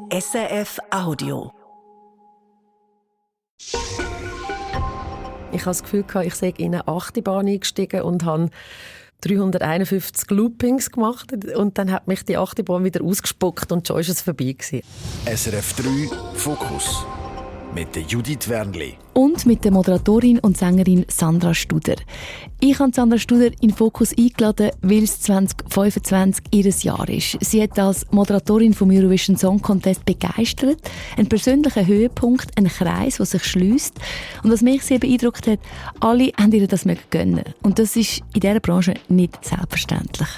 SRF Audio. Ich hatte das Gefühl, ich sei in eine Achterbahn eingestiegen und habe 351 Loopings gemacht. Und dann hat mich die Achterbahn wieder ausgespuckt und schon war es vorbei. SRF 3 Fokus mit Judith Wernli. Und mit der Moderatorin und Sängerin Sandra Studer. Ich habe Sandra Studer in Fokus eingeladen, weil es 2025 ihr Jahr ist. Sie hat als Moderatorin vom Eurovision Song Contest begeistert. Ein persönlicher Höhepunkt, ein Kreis, der sich schliesst. Und was mich sehr beeindruckt hat, alle haben ihr das gönnen. Und das ist in dieser Branche nicht selbstverständlich.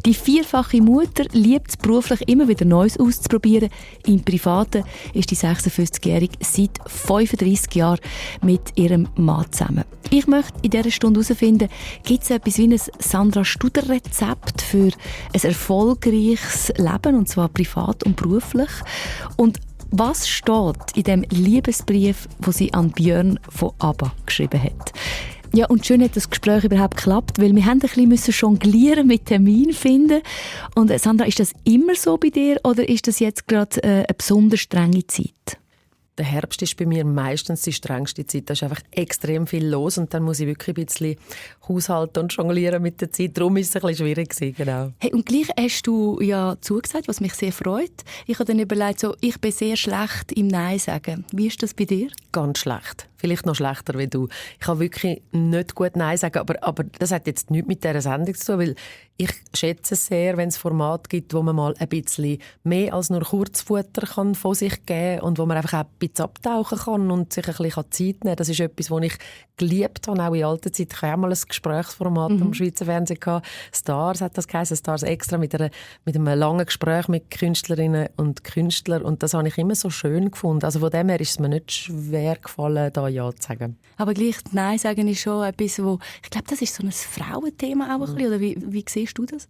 Die vierfache Mutter liebt es beruflich, immer wieder Neues auszuprobieren. Im Privaten ist die 56-Jährige seit 35 Jahren mit ihrem Mann zusammen. Ich möchte in dieser Stunde herausfinden, gibt es etwas wie ein Sandra-Studer-Rezept für ein erfolgreiches Leben, und zwar privat und beruflich? Und was steht in dem Liebesbrief, den sie an Björn von ABBA geschrieben hat? Ja, und schön hat das Gespräch überhaupt geklappt, weil wir haben ein bisschen jonglieren mit Termin finden. Und Sandra, ist das immer so bei dir oder ist das jetzt gerade eine besonders strenge Zeit? Der Herbst ist bei mir meistens die strengste Zeit. Da ist einfach extrem viel los und dann muss ich wirklich ein bisschen haushalten und jonglieren mit der Zeit. Darum war es ein bisschen schwierig gewesen, genau. Hey, und gleich hast du ja zugesagt, was mich sehr freut. Ich habe dann überlegt, ich bin sehr schlecht im Nein sagen. Wie ist das bei dir? Ganz schlecht. Vielleicht noch schlechter wie du. Ich kann wirklich nicht gut Nein sagen, aber das hat jetzt nichts mit dieser Sendung zu tun, weil ich schätze es sehr, wenn es Formate gibt, wo man mal ein bisschen mehr als nur Kurzfutter kann von sich geben und wo man einfach auch ein bisschen abtauchen kann und sich ein bisschen Zeit nehmen kann. Das ist etwas, was ich geliebt habe, auch in alter Zeit. Ich hatte auch mal ein Gesprächsformat am Schweizer Fernsehen gehabt. Stars hat das geheißen, Stars Extra, mit einem langen Gespräch mit Künstlerinnen und Künstlern. Und das habe ich immer so schön gefunden. Also von dem her ist es mir nicht schwer gefallen, da Ja zu sagen. Aber gleich Nein sagen ist schon etwas, wo ich glaube, das ist so ein Frauenthema auch ein bisschen. Oder wie siehst du das?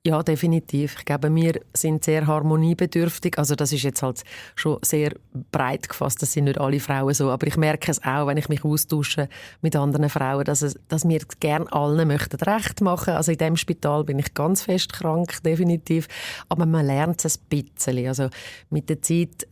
Ja, definitiv. Ich glaube, wir sind sehr harmoniebedürftig. Also das ist jetzt halt schon sehr breit gefasst. Das sind nicht alle Frauen so. Aber ich merke es auch, wenn ich mich austausche mit anderen Frauen, dass wir gerne allen möchten recht machen. Also in diesem Spital bin ich ganz fest krank, definitiv. Aber man lernt es ein bisschen. Also mit der Zeit,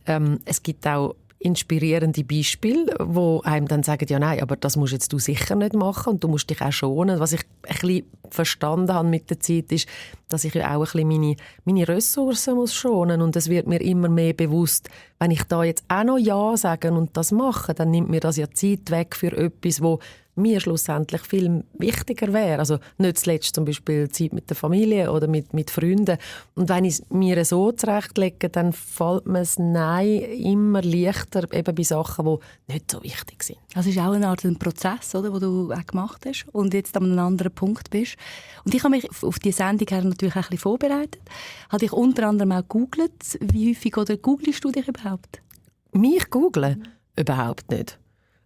es gibt auch inspirierende Beispiele, wo einem dann sagen, ja nein, aber das musst jetzt du sicher nicht machen und du musst dich auch schonen. Was ich ein bisschen verstanden habe mit der Zeit ist, dass ich ja auch ein bisschen meine Ressourcen muss schonen und es wird mir immer mehr bewusst, wenn ich da jetzt auch noch Ja sage und das mache, dann nimmt mir das ja Zeit weg für etwas, wo mir schlussendlich viel wichtiger wäre. Also nicht zuletzt zum Beispiel Zeit mit der Familie oder mit Freunden. Und wenn ich es mir so zurechtlege, dann fällt mir das Nein immer leichter, eben bei Sachen, die nicht so wichtig sind. Das ist auch eine Art Prozess, oder, den du auch gemacht hast und jetzt an einem anderen Punkt bist. Und ich habe mich auf diese Sendung natürlich auch ein bisschen vorbereitet. Habe dich unter anderem auch gegoogelt. Wie häufig oder googelst du dich überhaupt? Mich googeln? Überhaupt nicht.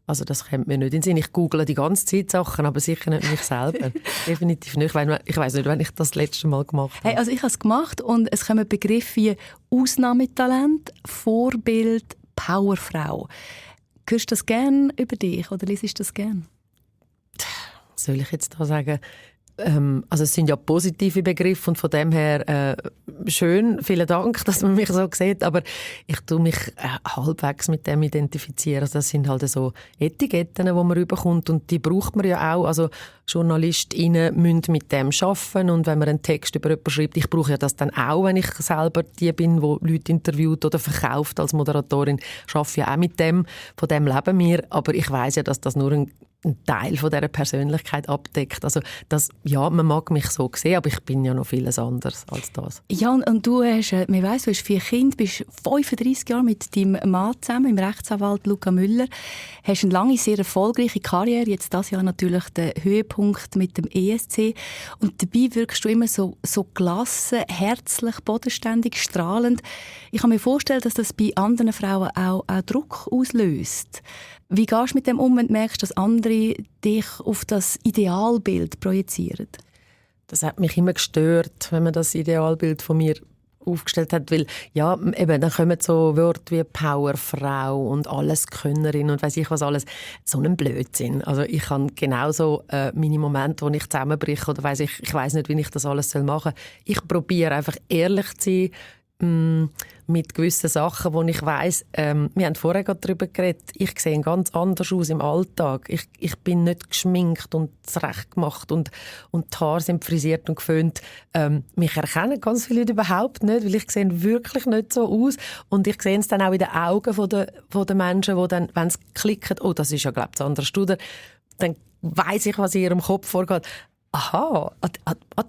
Also das kommt mir nicht in den Sinn. Ich google die ganze Zeit Sachen, aber sicher nicht mich selber. Definitiv nicht. Ich weiss nicht, wann ich das letzte Mal gemacht habe. Hey, also ich habe es gemacht und es kommen Begriffe wie Ausnahmetalent, Vorbild, Powerfrau. Hörst du das gerne über dich oder liest du das gerne? Was soll ich jetzt da sagen? Also es sind ja positive Begriffe und von dem her schön, vielen Dank, dass man mich so sieht, aber ich tue mich halbwegs mit dem identifizieren. Also das sind halt so Etiketten, die man rüberkommt und die braucht man ja auch. Also JournalistInnen müssen mit dem arbeiten und wenn man einen Text über jemanden schreibt, ich brauche ja das dann auch, wenn ich selber die bin, die Leute interviewt oder verkauft als Moderatorin, arbeite ja auch mit dem, von dem leben wir, aber ich weiss ja, dass das nur ein Teil von dieser Persönlichkeit abdeckt. Also das, ja, man mag mich so sehen, aber ich bin ja noch vieles anderes als das. Ja, und du hast, man weiss, du hast 4 Kinder, bist 35 Jahre mit deinem Mann zusammen, im Rechtsanwalt Luca Müller, hast eine lange, sehr erfolgreiche Karriere, jetzt das Jahr natürlich der Höhepunkt mit dem ESC und dabei wirkst du immer so gelassen, herzlich, bodenständig, strahlend. Ich kann mir vorstellen, dass das bei anderen Frauen auch Druck auslöst. Wie gehst du mit dem um, wenn du merkst, dass andere dich auf das Idealbild projizieren? Das hat mich immer gestört, wenn man das Idealbild von mir aufgestellt hat, weil ja, eben, dann kommen so Wörter wie Powerfrau und Alleskönnerin und weiss ich was alles, so ein Blödsinn. Also ich habe genauso meine Momente, wo ich zusammenbreche oder ich weiss nicht, wie ich das alles machen soll. Ich probiere einfach ehrlich zu sein, mit gewissen Sachen, wo ich weiss, wir haben vorher gerade darüber geredet, ich sehe ganz anders aus im Alltag. Ich bin nicht geschminkt und zurechtgemacht und die Haare sind frisiert und geföhnt. Mich erkennen ganz viele Leute überhaupt nicht, weil ich sehe wirklich nicht so aus. Und ich sehe es dann auch in den Augen von den Menschen, die dann, wenn sie klicken, oh, das ist ja, glaube ich, Sandra Studer, dann weiss ich, was in ihrem Kopf vorgeht. Aha,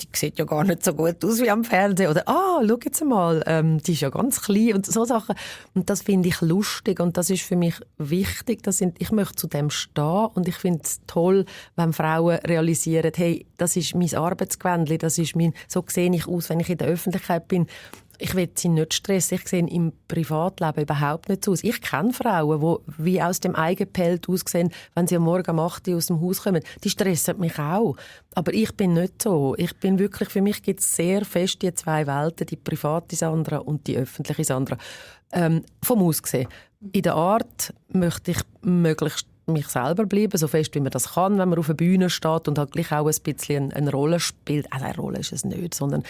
die sieht ja gar nicht so gut aus wie am Fernsehen. Oder, schau jetzt mal, die ist ja ganz klein und so Sachen. Und das finde ich lustig und das ist für mich wichtig. Ich möchte zu dem stehen und ich finde es toll, wenn Frauen realisieren, hey, das ist mein Arbeitsgewändchen, so sehe ich aus, wenn ich in der Öffentlichkeit bin. Ich will sie nicht stressen. Ich sehe im Privatleben überhaupt nicht so aus. Ich kenne Frauen, die wie aus dem Eigenpelz aussehen, wenn sie am Morgen um 8 Uhr aus dem Haus kommen. Die stressen mich auch. Aber ich bin nicht so. Ich bin wirklich, für mich gibt es sehr fest die zwei Welten, die private Sandra und die öffentliche Sandra. Vom Aussehen. In der Art möchte ich möglichst mich selber bleiben, so fest wie man das kann, wenn man auf der Bühne steht und halt gleich auch ein bisschen eine Rolle spielt. Also eine Rolle ist es nicht, sondern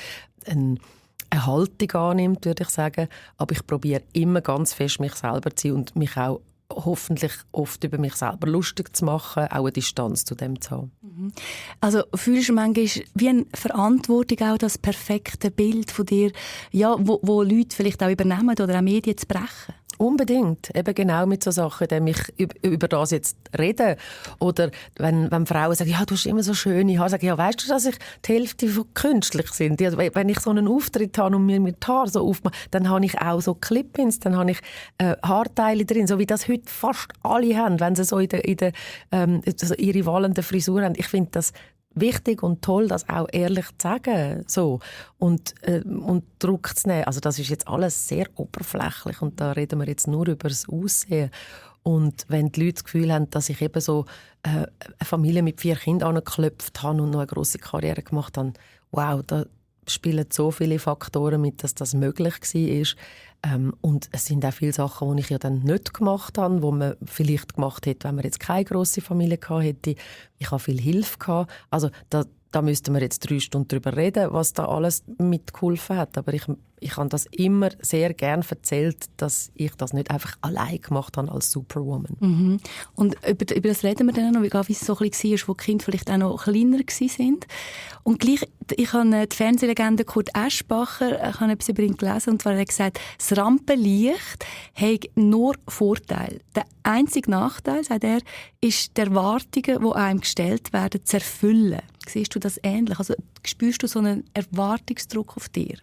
eine Haltung annimmt, würde ich sagen. Aber ich probiere immer ganz fest, mich selber zu sein und mich auch hoffentlich oft über mich selber lustig zu machen, auch eine Distanz zu dem zu haben. Also fühlst du manchmal wie eine Verantwortung, auch das perfekte Bild von dir, ja, wo Leute vielleicht auch übernehmen oder auch Medien zu brechen? Unbedingt. Eben genau mit so Sachen, indem ich über das jetzt rede. Oder wenn Frauen sagen, ja, du hast immer so schöne Haare, sage ich, ja, weißt du, dass die Hälfte von künstlich sind? Also, wenn ich so einen Auftritt habe und mir mit Haar so aufmache, dann habe ich auch so Clip-ins, dann habe ich Haarteile drin, so wie das heute fast alle haben, wenn sie so so ihre wallende Frisur haben. Ich finde das wichtig und toll, das auch ehrlich zu sagen, so. Und Druck zu nehmen. Also das ist jetzt alles sehr oberflächlich und da reden wir jetzt nur über das Aussehen. Und wenn die Leute das Gefühl haben, dass ich eben so eine Familie mit 4 Kindern angeklopft habe und noch eine grosse Karriere gemacht habe, wow, da spielen so viele Faktoren mit, dass das möglich war. Und es sind auch viele Sachen, die ich ja dann nicht gemacht habe, die man vielleicht gemacht hätte, wenn man jetzt keine grosse Familie gehabt hätte. Ich habe viel Hilfe gehabt. Also da müssten wir jetzt 3 Stunden darüber reden, was da alles mitgeholfen hat. Aber ich habe das immer sehr gern erzählt, dass ich das nicht einfach allein gemacht habe als Superwoman. Mhm. Und über das reden wir dann noch, wie es so ein bisschen war, wo die Kinder vielleicht auch noch kleiner waren. Und gleich, ich habe die Fernsehlegende Kurt Eschbacher, ich habe etwas über ihn gelesen, und zwar hat er gesagt, das Rampenlicht hat nur Vorteile. Der einzige Nachteil, sagt er, ist die Erwartungen, die einem gestellt werden, zu erfüllen. Siehst du das ähnlich? Also spürst du so einen Erwartungsdruck auf dir?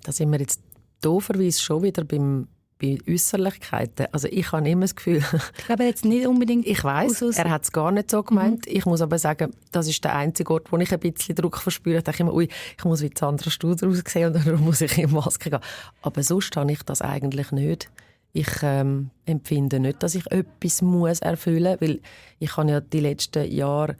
Da sind wir jetzt dooferweise schon wieder bei Äußerlichkeiten. Also ich habe immer das Gefühl... Ich glaube, er hat es nicht unbedingt... Ich weiss, er hat es gar nicht so gemeint. Ich muss aber sagen, das ist der einzige Ort, wo ich ein bisschen Druck verspüre. Ich denke immer, ui, ich muss wie Sandra Studer aussehen und dann muss ich in Maske gehen. Aber sonst habe ich das eigentlich nicht. Ich empfinde nicht, dass ich etwas erfüllen muss, weil ich habe ja die letzten Jahre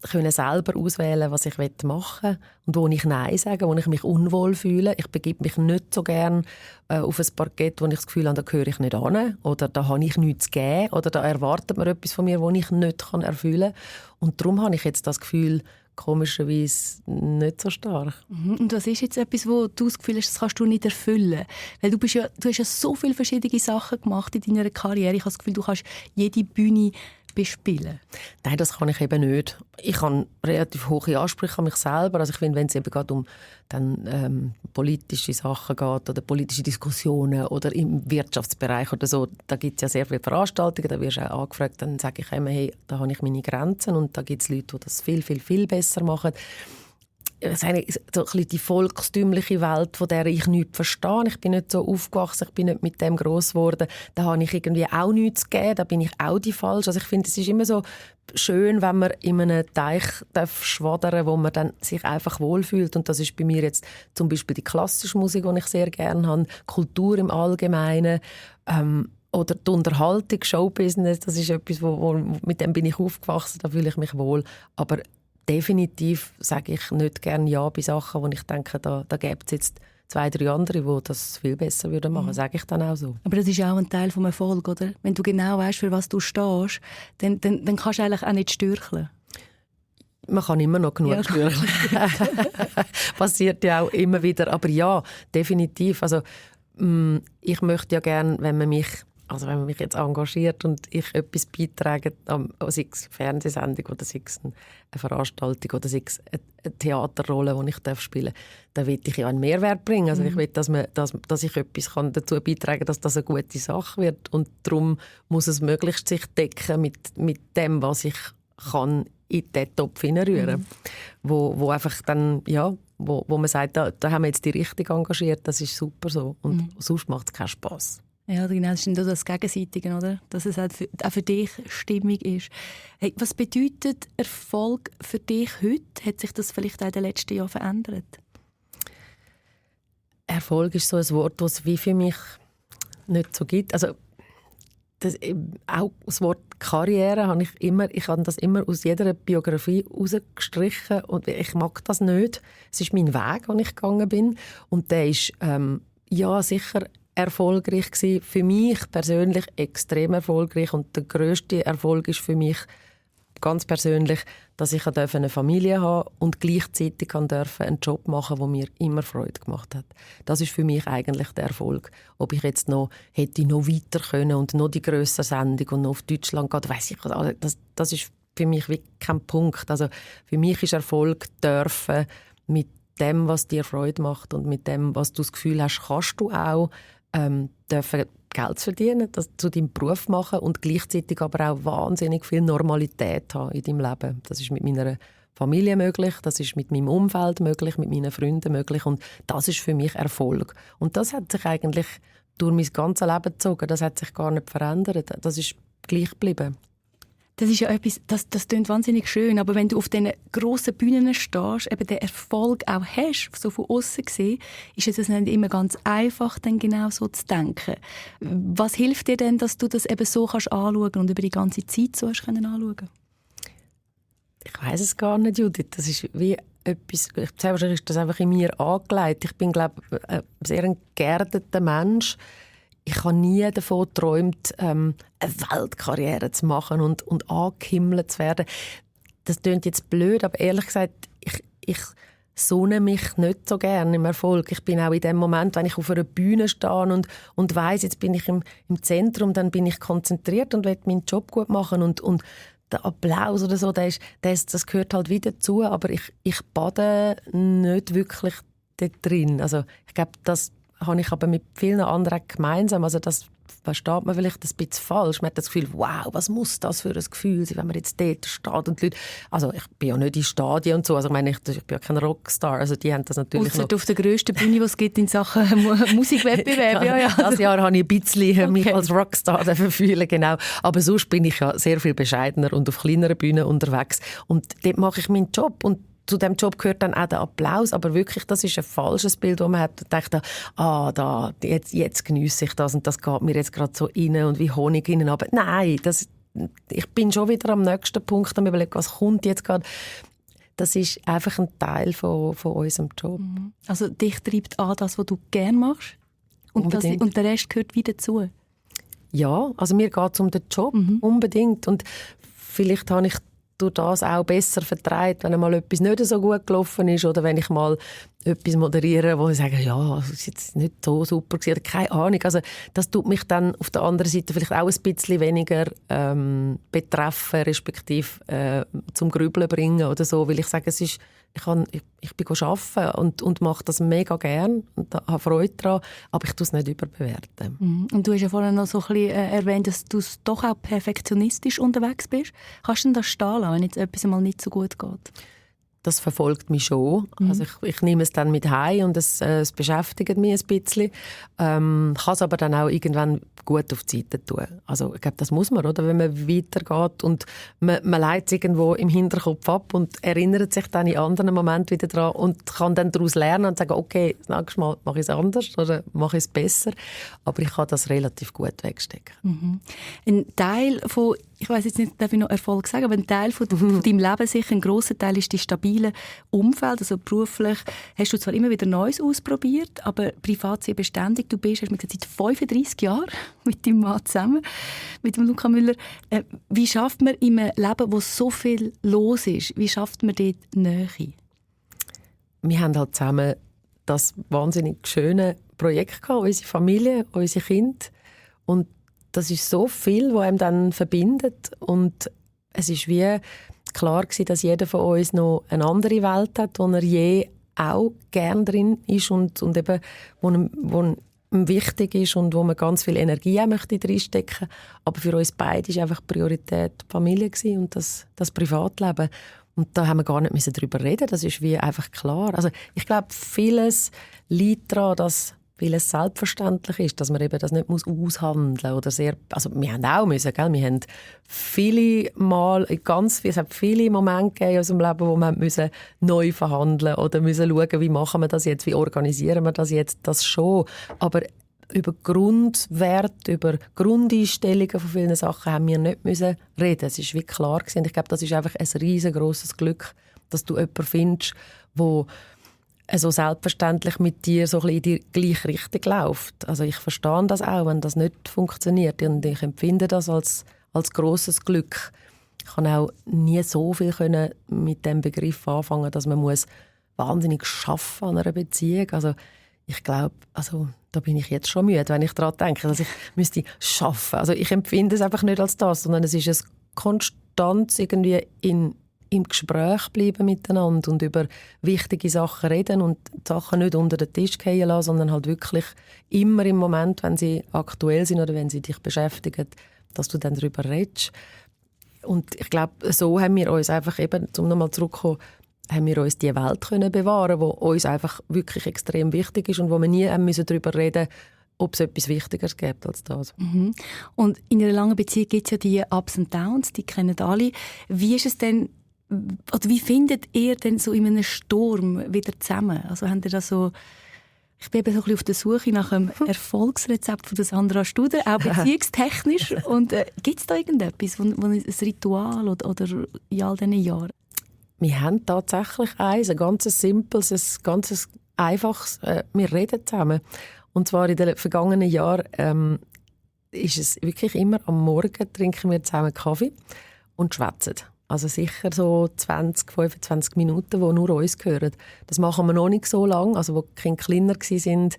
können selber auswählen, was ich machen will und wo ich Nein sage, wo ich mich unwohl fühle. Ich begebe mich nicht so gern auf ein Parkett, wo ich das Gefühl habe, da gehöre ich nicht hin oder da habe ich nichts zu geben oder da erwartet man etwas von mir, das ich nicht erfüllen kann. Und darum habe ich jetzt das Gefühl, komischerweise nicht so stark. Und was ist jetzt etwas, wo du das Gefühl hast, das kannst du nicht erfüllen? Weil du hast ja so viele verschiedene Sachen gemacht in deiner Karriere. Ich habe das Gefühl, du kannst jede Bühne bespielen. Nein, das kann ich eben nicht. Ich habe relativ hohe Ansprüche an mich selber. Also ich finde, wenn es eben gerade um dann, politische Sachen geht oder politische Diskussionen oder im Wirtschaftsbereich oder so, da gibt es ja sehr viele Veranstaltungen, da wirst du auch angefragt, dann sage ich immer, hey, da habe ich meine Grenzen und da gibt es Leute, die das viel, viel, viel besser machen. So ein bisschen die volkstümliche Welt, von der ich nichts verstehe. Ich bin nicht so aufgewachsen, ich bin nicht mit dem gross geworden. Da habe ich irgendwie auch nichts zu geben, da bin ich auch die Falsche. Also ich finde, es ist immer so schön, wenn man in einem Teich schwadern darf, wo man dann sich einfach wohlfühlt. Und das ist bei mir jetzt zum Beispiel die klassische Musik, die ich sehr gerne habe, Kultur im Allgemeinen, oder die Unterhaltung, Showbusiness, das ist etwas, mit dem bin ich aufgewachsen, da fühle ich mich wohl. Aber definitiv sage ich nicht gerne Ja bei Sachen, wo ich denke, da gäbe es jetzt 2, 3 andere, die das viel besser machen würden. Sage ich dann auch so. Aber das ist auch ein Teil vom Erfolg, oder? Wenn du genau weißt, für was du stehst, dann kannst du eigentlich auch nicht stürcheln. Man kann immer noch genug spüren. Passiert ja auch immer wieder. Aber ja, definitiv. Also, ich möchte ja gerne, wenn man mich jetzt engagiert und ich etwas beitrage, sei es eine Fernsehsendung oder sei es eine Veranstaltung oder sei es eine Theaterrolle, die ich spielen darf, dann will ich ja einen Mehrwert bringen. Also ich will, dass ich etwas dazu beitragen kann, dass das eine gute Sache wird. Und darum muss es möglichst sich decken mit dem, was ich kann in diesen Topf hineinrühren. Wo einfach dann, ja, wo man sagt, da haben wir jetzt die richtig engagiert, das ist super so. Und sonst macht es keinen Spass. Ja, genau, das ist das Gegenseitige, oder? Dass es auch für dich stimmig ist. Hey, was bedeutet Erfolg für dich heute? Hat sich das vielleicht auch in den letzten Jahren verändert? Erfolg ist so ein Wort, das es wie für mich nicht so gibt. Also, auch das Wort Karriere habe ich habe das immer aus jeder Biografie rausgestrichen und ich mag das nicht. Es ist mein Weg, den ich gegangen bin und der ist ja sicher erfolgreich gewesen. Für mich persönlich extrem erfolgreich und der grösste Erfolg ist für mich ganz persönlich, dass ich eine Familie haben und gleichzeitig einen Job machen, der mir immer Freude gemacht hat. Das ist für mich eigentlich der Erfolg. Ob ich jetzt noch hätte noch weiter können und noch die grössere Sendung und noch auf Deutschland gehen, weiss ich, das ist für mich wirklich kein Punkt. Also für mich ist Erfolg dürfen mit dem, was dir Freude macht und mit dem, was du das Gefühl hast, kannst du auch dürfen Geld verdienen, das zu deinem Beruf machen und gleichzeitig aber auch wahnsinnig viel Normalität haben in deinem Leben. Das ist mit meiner Familie möglich, das ist mit meinem Umfeld möglich, mit meinen Freunden möglich und das ist für mich Erfolg. Und das hat sich eigentlich durch mein ganzes Leben gezogen, das hat sich gar nicht verändert, das ist gleich geblieben. Das ist ja etwas, das klingt wahnsinnig schön, aber wenn du auf diesen grossen Bühnen stehst, eben den Erfolg auch hast, so von außen gesehen, ist es nicht immer ganz einfach, dann genau so zu denken. Was hilft dir denn, dass du das eben so kannst anschauen und über die ganze Zeit so hast können anschauen? Ich weiss es gar nicht, Judith. Das ist wie etwas, wahrscheinlich ist das einfach in mir angelegt. Ich bin, glaube ich, ein sehr geerdeter Mensch. Ich habe nie davon geträumt, eine Weltkarriere zu machen und angehimmelt zu werden. Das klingt jetzt blöd, aber ehrlich gesagt, ich sonne mich nicht so gerne im Erfolg. Ich bin auch in dem Moment, wenn ich auf einer Bühne stehe und weiss, jetzt bin ich im Zentrum, dann bin ich konzentriert und will meinen Job gut machen und der Applaus oder so, das gehört halt wieder dazu, aber ich bade nicht wirklich dort drin. Also ich glaube, das habe ich aber mit vielen anderen gemeinsam. Also das versteht man vielleicht ein bisschen falsch. Man hat das Gefühl, wow, was muss das für ein Gefühl sein, wenn man jetzt dort steht und die Leute... Also ich bin ja nicht in Stadien und so, also ich meine, ich bin ja kein Rockstar, also die haben das natürlich noch... auf der grössten Bühne, die es gibt in Sachen Musikwettbewerb. Ja. Das Jahr habe ich ein bisschen mich als Rockstar fühlen, genau. Aber sonst bin ich ja sehr viel bescheidener und auf kleineren Bühnen unterwegs. Und dort mache ich meinen Job und zu diesem Job gehört dann auch der Applaus, aber wirklich, das ist ein falsches Bild, das man hat. Man denkt, jetzt geniesse ich das und das geht mir jetzt gerade so rein und wie Honig innen. Aber nein, ich bin schon wieder am nächsten Punkt, am überlegen, was kommt jetzt gerade. Das ist einfach ein Teil von unserem Job. Also dich treibt an das, was du gerne machst und der Rest gehört wieder dazu? Ja, also mir geht es um den Job, unbedingt. Und vielleicht habe ich durch das auch besser vertreibt, wenn mal etwas nicht so gut gelaufen ist oder wenn ich mal etwas moderiere, wo ich sage, ja, das ist jetzt nicht so super gewesen, keine Ahnung. Also das tut mich dann auf der anderen Seite vielleicht auch ein bisschen weniger betreffen, respektive zum Grübeln bringen oder so, weil ich sage, ich bin arbeiten und mache das mega gern und habe Freude daran, aber ich tue es nicht überbewerten. Und du hast ja vorhin noch so ein bisschen erwähnt, dass du doch auch perfektionistisch unterwegs bist. Kannst du denn das stehen lassen, wenn jetzt etwas mal nicht so gut geht? Das verfolgt mich schon. Also ich nehme es dann mit heim und es beschäftigt mich ein bisschen. Kann es aber dann auch irgendwann gut auf die Seite tun. Also ich glaube, das muss man, oder? Wenn man weitergeht und man legt es irgendwo im Hinterkopf ab und erinnert sich dann in anderen Momenten wieder daran und kann dann daraus lernen und sagen, okay, das nächste Mal mache ich es anders oder mache ich es besser. Aber ich kann das relativ gut wegstecken. Ein Teil von ich weiss jetzt nicht, darf ich noch Erfolg sagen, aber ein Teil von deinem Leben, sicher ein grosser Teil, ist die stabile Umfeld. Also beruflich hast du zwar immer wieder Neues ausprobiert, aber privat sehr beständig. Du bist, hast mir gesagt, seit 35 Jahren mit deinem Mann zusammen, mit dem Luca Müller. Wie schafft man in einem Leben, wo so viel los ist, wie schafft man dort Nähe? Wir haben halt zusammen das wahnsinnig schöne Projekt gehabt, unsere Familie, unsere Kinder. Und das ist so viel, was einem dann verbindet. Und es ist wie klar gewesen, dass jeder von uns noch eine andere Welt hat, wo er je auch gern drin ist und eben, wo ihm wichtig ist und wo man ganz viel Energie auch möchte reinstecken. Aber für uns beide war einfach Priorität die Familie und das Privatleben. Und da haben wir gar nicht darüber reden. Das ist wie einfach klar. Also ich glaube, vieles liegt daran, dass vieles selbstverständlich ist, dass man eben das nicht aushandeln muss oder sehr. Also wir haben auch müssen, gell? Wir haben es hat viele Momente gegeben in unserem Leben, wo wir müssen neu verhandeln oder müssen schauen, wie machen wir das jetzt, wie organisieren wir das jetzt, das schon. Aber über Grundwerte, über Grundeinstellungen von vielen Sachen haben wir nicht müssen reden. Es ist wie klar gewesen. Ich glaube, das ist einfach ein riesengroßes Glück, dass du jemanden findest, der so selbstverständlich mit dir so ein bisschen in die gleiche Richtung läuft. Also ich verstehe das auch, wenn das nicht funktioniert. Und ich empfinde das als grosses Glück. Ich kann auch nie so viel mit dem Begriff anfangen, dass man wahnsinnig arbeiten an einer Beziehung. Also ich glaube, da bin ich jetzt schon müde, wenn ich daran denke, dass ich müsste arbeiten. Also ich empfinde es einfach nicht als das, sondern es ist ein Konstanz irgendwie im Gespräch bleiben miteinander und über wichtige Sachen reden und die Sachen nicht unter den Tisch fallen lassen, sondern halt wirklich immer im Moment, wenn sie aktuell sind oder wenn sie dich beschäftigen, dass du dann darüber redest. Und ich glaube, so haben wir uns einfach eben, um nochmal zurückzukommen, haben wir uns die Welt können bewahren, die uns einfach wirklich extrem wichtig ist und wo wir nie darüber reden müssen, ob es etwas Wichtigeres gibt als das. Mhm. Und in einer langen Beziehung gibt es ja die Ups und Downs, die kennen alle. Wie ist es denn, oder wie findet ihr denn so in einem Sturm wieder zusammen? Also habt ihr da so, ich bin eben so ein bisschen auf der Suche nach einem Erfolgsrezept von Sandra Studer, auch beziehungstechnisch. Und gibt es da irgendetwas, ein Ritual oder in all diesen Jahren? Wir haben tatsächlich ein ganz simples, ein ganz einfaches, wir reden zusammen. Und zwar in den vergangenen Jahren ist es wirklich immer am Morgen trinken wir zusammen Kaffee und schwätzen. Also sicher so 20, 25 Minuten, die nur uns gehören. Das machen wir noch nicht so lange, also wo die Kinder kleiner waren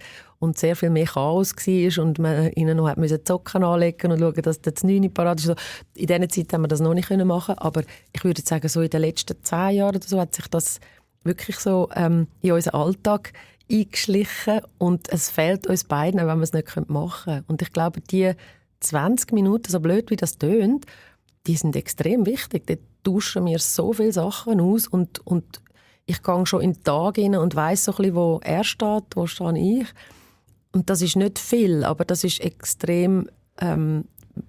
und sehr viel mehr Chaos war und man ihnen noch die Socken anlegen und schauen, dass das 9 parat ist. In dieser Zeit haben wir das noch nicht machen, aber ich würde sagen, so in den letzten 10 Jahren oder so hat sich das wirklich so in unseren Alltag eingeschlichen und es fehlt uns beiden, wenn wir es nicht machen können. Und ich glaube, die 20 Minuten, so blöd wie das tönt, die sind extrem wichtig. Dort tauschen wir so viele Sachen aus und ich gehe schon in den Tag rein und weiss so ein bisschen, wo er steht, wo stehe ich. Und das ist nicht viel, aber das ist extrem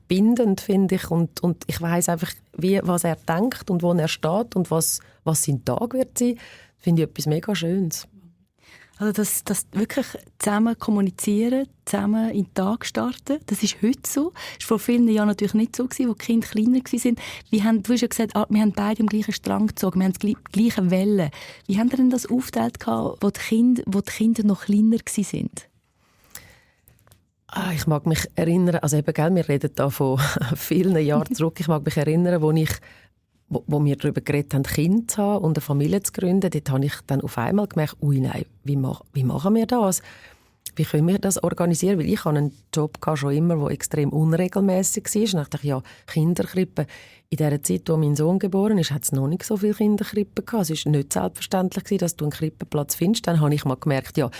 bindend, finde ich. Und ich weiss einfach, was er denkt und wo er steht und was sein Tag wird sein. Finde ich etwas mega Schönes. Also das wirklich zusammen kommunizieren, zusammen in den Tag starten, das ist heute so. Das war vor vielen Jahren natürlich nicht so, als die Kinder kleiner waren. Du hast ja gesagt, wir haben beide am gleichen Strang gezogen, wir haben die gleichen Wellen. Wie haben ihr denn das aufgeteilt, wo die Kinder noch kleiner waren? Ich mag mich erinnern, also eben, wir reden da von vielen Jahren zurück, ich mag mich erinnern, wo wir darüber geredet haben, Kinder zu haben und eine Familie zu gründen, dort habe ich dann auf einmal gemerkt, wie machen wir das? Wie können wir das organisieren? Weil ich hatte einen Job schon immer, der extrem unregelmäßig war. Und ich dachte, ja, Kinderkrippen. In der Zeit, wo mein Sohn geboren ist, hat es noch nicht so viele Kinderkrippen gehabt. Es war nicht selbstverständlich, dass du einen Krippenplatz findest. Dann habe ich mal gemerkt, ja,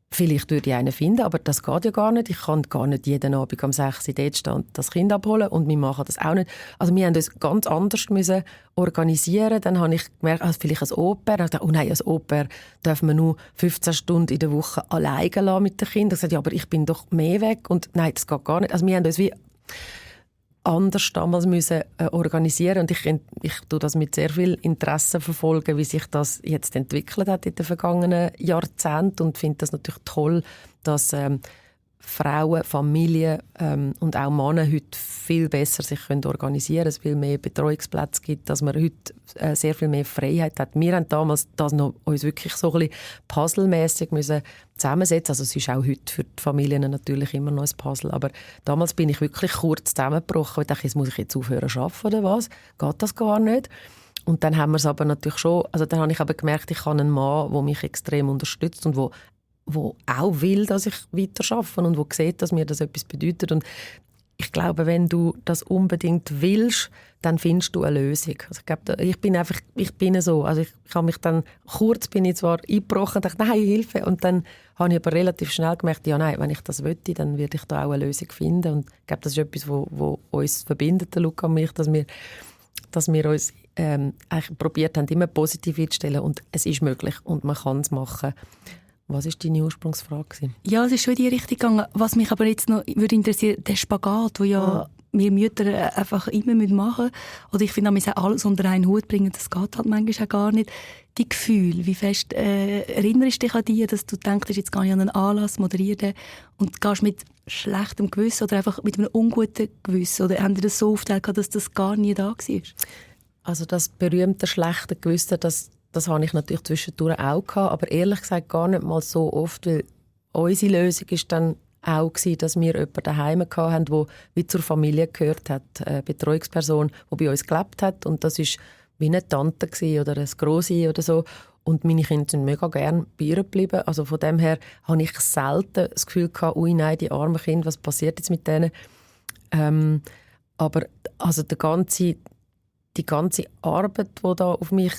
vielleicht würde ich einen finden, aber das geht ja gar nicht. Ich kann gar nicht jeden Abend um 6 Uhr dort stehen und das Kind abholen und wir machen das auch nicht. Also wir mussten uns ganz anders organisieren. Dann habe ich gemerkt, vielleicht ein Au-pair. Dann dachte ich, oh nein, ein Au-pair dürfen wir nur 15 Stunden in der Woche alleine lassen mit den Kindern. Ich sagte, ja, aber ich bin doch mehr weg und nein, das geht gar nicht. Also wir haben uns wie anders damals müssen organisieren und ich tue das mit sehr viel Interesse verfolgen, wie sich das jetzt entwickelt hat in den vergangenen Jahrzehnten und finde das natürlich toll, dass Frauen, Familien und auch Männer heute viel besser sich organisieren können, es viel mehr Betreuungsplätze gibt, dass man heute sehr viel mehr Freiheit hat. Wir haben damals das noch uns wirklich so ein bisschen puzzlemässig zusammensetzen. Also es ist auch heute für die Familien natürlich immer noch ein Puzzle, aber damals bin ich wirklich kurz zusammengebrochen und dachte, muss ich jetzt aufhören zu arbeiten oder was? Geht das gar nicht? Und dann haben wir es aber natürlich schon, also dann habe ich aber gemerkt, ich habe einen Mann, der mich extrem unterstützt und wo auch will, dass ich weiter arbeite und wo sieht, dass mir das etwas bedeutet. Und ich glaube, wenn du das unbedingt willst, dann findest du eine Lösung. Also ich glaube, ich bin so. Also ich habe mich dann, kurz bin ich zwar eingebrochen und dachte, nein, Hilfe. Und dann habe ich aber relativ schnell gemerkt, ja nein, wenn ich das möchte, dann werde ich da auch eine Lösung finden. Und ich glaube, das ist etwas, wo uns verbindet, der Luca und mich, dass wir uns eigentlich probiert haben, immer positiv einzustellen. Und es ist möglich und man kann es machen. Was war deine Ursprungsfrage? Ja, es ist schon in die Richtung gegangen. Was mich aber jetzt noch würde interessieren, der Spagat, den ja wir Mütter einfach immer machen müssen. Oder ich finde, wir müssen alles unter einen Hut bringen. Das geht halt manchmal auch gar nicht. Die Gefühle, wie fest erinnerst du dich an die, dass du denkst, jetzt gehe ich an einen Anlass, moderiere den und gehst mit schlechtem Gewissen oder einfach mit einem unguten Gewissen? Oder haben die das so aufgeteilt, dass das gar nie da war? Also das berühmte schlechte Gewissen, das habe ich natürlich zwischendurch auch gehabt, aber ehrlich gesagt gar nicht mal so oft, weil unsere Lösung war dann auch gewesen, dass wir jemanden daheim hatten, der wie zur Familie gehört hat, eine Betreuungsperson, die bei uns gelebt hat und das war wie eine Tante oder eine Grossi oder so und meine Kinder sind mega gerne bei ihr geblieben, also von dem her habe ich selten das Gefühl gehabt, ui nein, die armen Kinder, was passiert jetzt mit denen? Aber also die ganze Arbeit, die da auf mich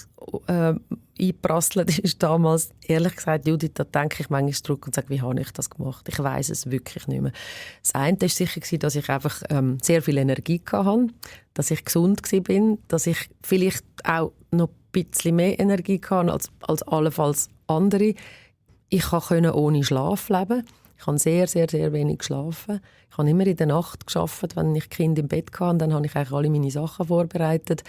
einprasselt ist damals, ehrlich gesagt, Judith, da denke ich manchmal zurück und sage, wie habe ich das gemacht? Ich weiss es wirklich nicht mehr. Das eine war sicher, dass ich einfach sehr viel Energie hatte, dass ich gesund war, dass ich vielleicht auch noch ein bisschen mehr Energie hatte als allenfalls andere. Ich konnte ohne Schlaf leben. Ich habe sehr, sehr, sehr wenig geschlafen. Ich habe immer in der Nacht gearbeitet, wenn ich Kind im Bett hatte. Dann habe ich eigentlich alle meine Sachen vorbereitet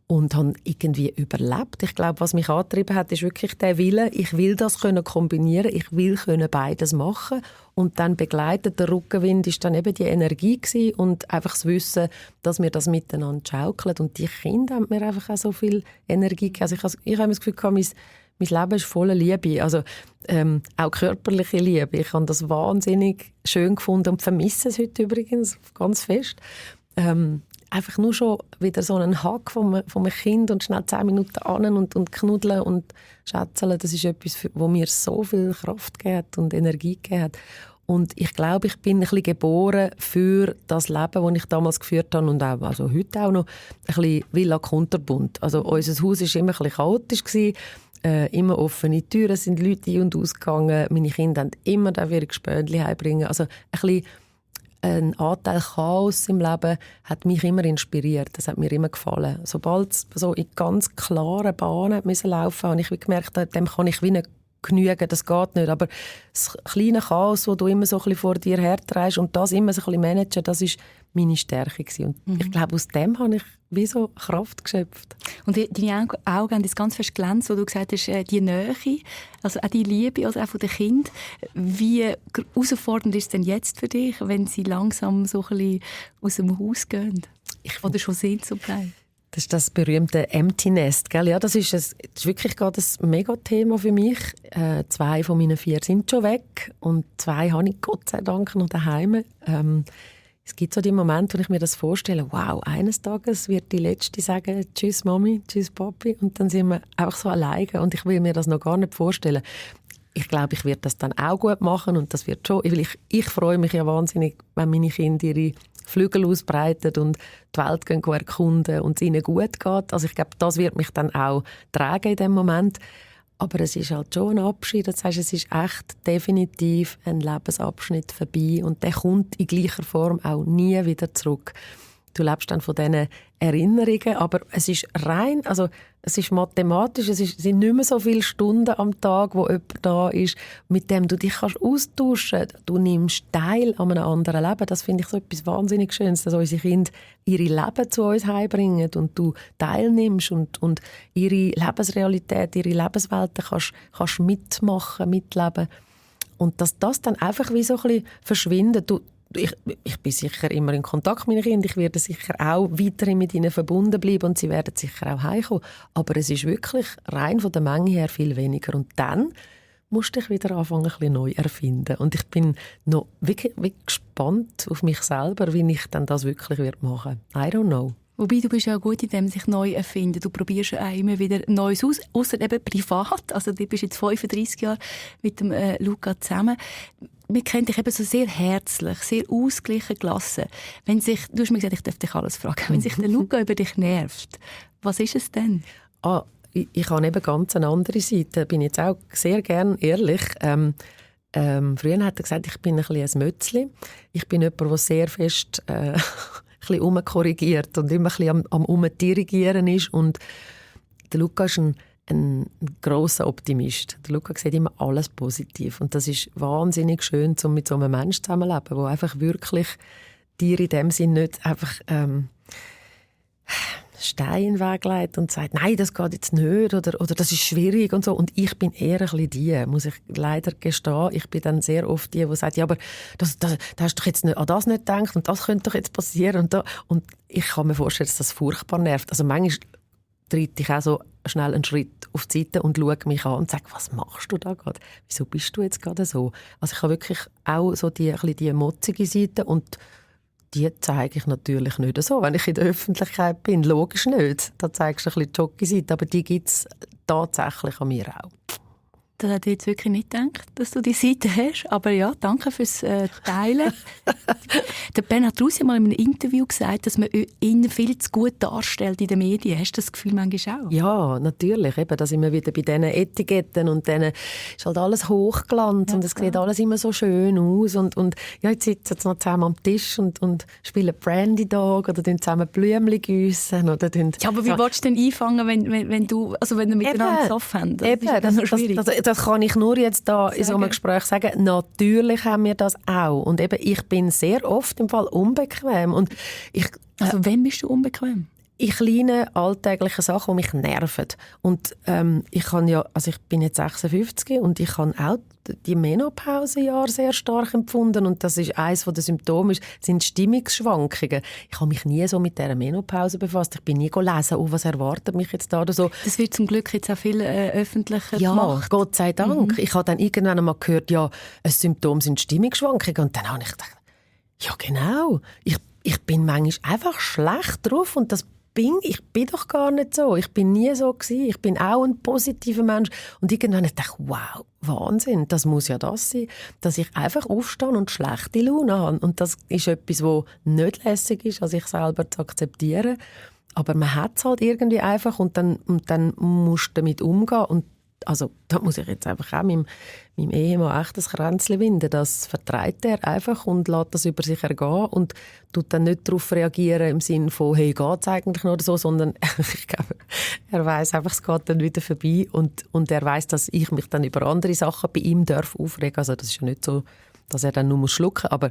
und habe irgendwie überlebt. Ich glaube, was mich angetrieben hat, ist wirklich der Wille. Ich will das kombinieren. Ich will beides machen. Und dann begleitet der Rückenwind ist dann eben die Energie gewesen und einfach das Wissen, dass wir das miteinander schaukeln. Und die Kinder haben mir einfach auch so viel Energie gegeben. Also ich habe das Gefühl, mein Leben ist voller Liebe, also auch körperliche Liebe. Ich habe das wahnsinnig schön gefunden und vermisse es heute übrigens ganz fest. Einfach nur schon wieder so einen Hack von einem Kind und schnell 10 Minuten an und knuddeln und schätzeln, das ist etwas, wo mir so viel Kraft gegeben hat und Energie gegeben hat. Und ich glaube, ich bin ein bisschen geboren für das Leben, das ich damals geführt habe und auch, also heute auch noch ein bisschen Villa Kunterbund. Also unser Haus war immer ein bisschen chaotisch gewesen. Immer offene Türen, sind Leute ein- und ausgegangen. Meine Kinder haben immer ihre Gespöndchen heimbringen. Also ein Anteil Chaos im Leben hat mich immer inspiriert. Das hat mir immer gefallen. Sobald es so in ganz klaren Bahnen laufen habe ich gemerkt, dem kann ich wie nicht genügen, das geht nicht. Aber das kleine Chaos, das du immer so ein bisschen vor dir hertreibst und das immer so ein bisschen managen, das war meine Stärke gewesen. Und ich glaube, aus dem habe ich wie so Kraft geschöpft. Und deine Augen haben das ganz fest glänzt, wo du gesagt hast, die Nähe, also auch die Liebe, also auch von den Kindern. Wie herausfordernd ist es denn jetzt für dich, wenn sie langsam so ein bisschen aus dem Haus gehen? Oder schon sind zum Teil? Das ist das berühmte Empty Nest, gell? Ja, das ist wirklich gerade ein Megathema für mich. 2 von meinen 4 sind schon weg und 2 habe ich Gott sei Dank noch daheim. Es gibt so die Momente, wo ich mir das vorstelle, wow, eines Tages wird die Letzte sagen, tschüss Mami, tschüss Papi und dann sind wir einfach so alleine und ich will mir das noch gar nicht vorstellen. Ich glaube, ich werde das dann auch gut machen und das wird schon, weil ich freue mich ja wahnsinnig, wenn meine Kinder ihre Flügel ausbreiten und die Welt gehen erkunden und es ihnen gut geht. Also ich glaube, das wird mich dann auch tragen in dem Moment. Aber es ist halt schon ein Abschied. Das heißt, es ist echt definitiv ein Lebensabschnitt vorbei und der kommt in gleicher Form auch nie wieder zurück. Du lebst dann von diesen Erinnerungen, aber es ist rein, also es ist mathematisch, es sind nicht mehr so viele Stunden am Tag, wo jemand da ist, mit dem du dich kannst austauschen kannst. Du nimmst teil an einem anderen Leben. Das finde ich so etwas wahnsinnig Schönes, dass unsere Kinder ihre Leben zu uns heimbringen und du teilnimmst und ihre Lebensrealität, ihre Lebenswelten kannst mitmachen, mitleben. Und dass das dann einfach wie so ein bisschen verschwindet. Ich bin sicher immer in Kontakt mit meinen Kindern. Ich werde sicher auch weiterhin mit ihnen verbunden bleiben und sie werden sicher auch heimkommen. Aber es ist wirklich rein von der Menge her viel weniger. Und dann musst du dich wieder anfangen, ein bisschen neu erfinden. Und ich bin noch wirklich gespannt auf mich selber, wie ich dann das wirklich machen werde. I don't know. Wobei, du bist ja gut in dem, sich neu erfinden. Du probierst ja auch immer wieder Neues aus, ausser eben privat. Also du bist jetzt 35 Jahre mit dem Luca zusammen. Wir kennen dich eben so sehr herzlich, sehr ausgeglichen, gelassen. Du hast mir gesagt, ich darf dich alles fragen. Wenn sich der Luca über dich nervt, was ist es denn? Ich habe eben ganz eine andere Seite. Bin jetzt auch sehr gern ehrlich. Früher hat er gesagt, ich bin ein bisschen ein Mötzli. Ich bin jemand, der sehr fest ein bisschen umkorrigiert und immer ein bisschen am Umdirigieren ist. Und der Luca ist ein grosser Optimist. Der Luca sieht immer alles positiv. Und das ist wahnsinnig schön, um mit so einem Menschen zusammenleben, der einfach wirklich dir in dem Sinn nicht einfach Stein in den Weg legt und sagt, nein, das geht jetzt nicht oder das ist schwierig und so. Und ich bin eher ein bisschen die, muss ich leider gestehen. Ich bin dann sehr oft die sagt, ja, aber da hast du doch jetzt nicht an das nicht gedacht und das könnte doch jetzt passieren. Und ich kann mir vorstellen, dass das furchtbar nervt. Also manchmal trete ich auch so schnell einen Schritt auf die Seite und schaue mich an und sage, was machst du da gerade? Wieso bist du jetzt gerade so? Also ich habe wirklich auch so die motzige Seite und die zeige ich natürlich nicht so, wenn ich in der Öffentlichkeit bin. Logisch nicht. Da zeigst du ein bisschen die Jockey-Seite, aber die gibt es tatsächlich an mir auch. Das hätte ich jetzt wirklich nicht gedacht, dass du die Seite hast. Aber ja, danke fürs Teilen. Der Bernhard Rusi hat mal in einem Interview gesagt, dass man ihn viel zu gut darstellt in den Medien. Hast du das Gefühl manchmal auch? Ja, natürlich. Eben, da sind wir wieder bei diesen Etiketten und denen ist halt alles Hochglanz und es sieht alles immer so schön aus. Und ja, jetzt sitzen sie noch zusammen am Tisch und spielen Brandy Dog oder zusammen Blümchen gießen. Ja, aber wie willst du denn einfangen, wenn du miteinander gesoffen habt? Das ist schwierig. Das kann ich nur jetzt da in so einem Gespräch sagen. Natürlich haben wir das auch. Und eben, ich bin sehr oft im Fall unbequem. Und wann bist du unbequem? In kleinen alltäglichen Sachen, die mich nerven. Und ich bin jetzt 56 und ich habe auch die Menopause-Jahre sehr stark empfunden. Und das ist eines der Symptome, sind Stimmungsschwankungen. Ich habe mich nie so mit dieser Menopause befasst. Ich bin nie gelesen, was erwartet mich jetzt da oder so. Das wird zum Glück jetzt auch viel öffentlicher gemacht. Ja, Gott sei Dank. Ich habe dann irgendwann einmal gehört, ja, ein Symptom sind Stimmungsschwankungen. Und dann habe ich gedacht, ja genau, ich bin manchmal einfach schlecht drauf und ich bin doch gar nicht so. Ich bin nie so gewesen. Ich bin auch ein positiver Mensch. Und irgendwann dachte ich, wow, Wahnsinn, das muss ja das sein, dass ich einfach aufstehe und schlechte Laune habe. Und das ist etwas, was nicht lässig ist, als ich selber zu akzeptieren. Aber man hat es halt irgendwie einfach und dann musst du damit umgehen. Und also, da muss ich jetzt einfach auch meinem Ehemann echt ein Kränzchen winden. Das vertreibt er einfach und lässt das über sich ergehen und tut dann nicht darauf reagieren im Sinne von, hey, geht's eigentlich noch oder so, sondern ich glaube, er weiss einfach, es geht dann wieder vorbei und er weiss, dass ich mich dann über andere Sachen bei ihm aufregen darf. Also das ist ja nicht so, dass er dann nur schlucken muss, aber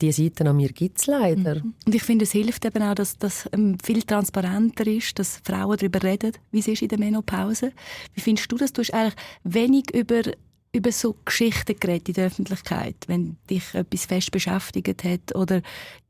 die Seiten an mir gibt es leider. Und ich finde, es hilft eben auch, dass das viel transparenter ist, dass Frauen darüber reden, wie es ist in der Menopause. Wie findest du das? Du hast eigentlich wenig über so Geschichten geredet in der Öffentlichkeit, wenn dich etwas fest beschäftigt hat. Oder,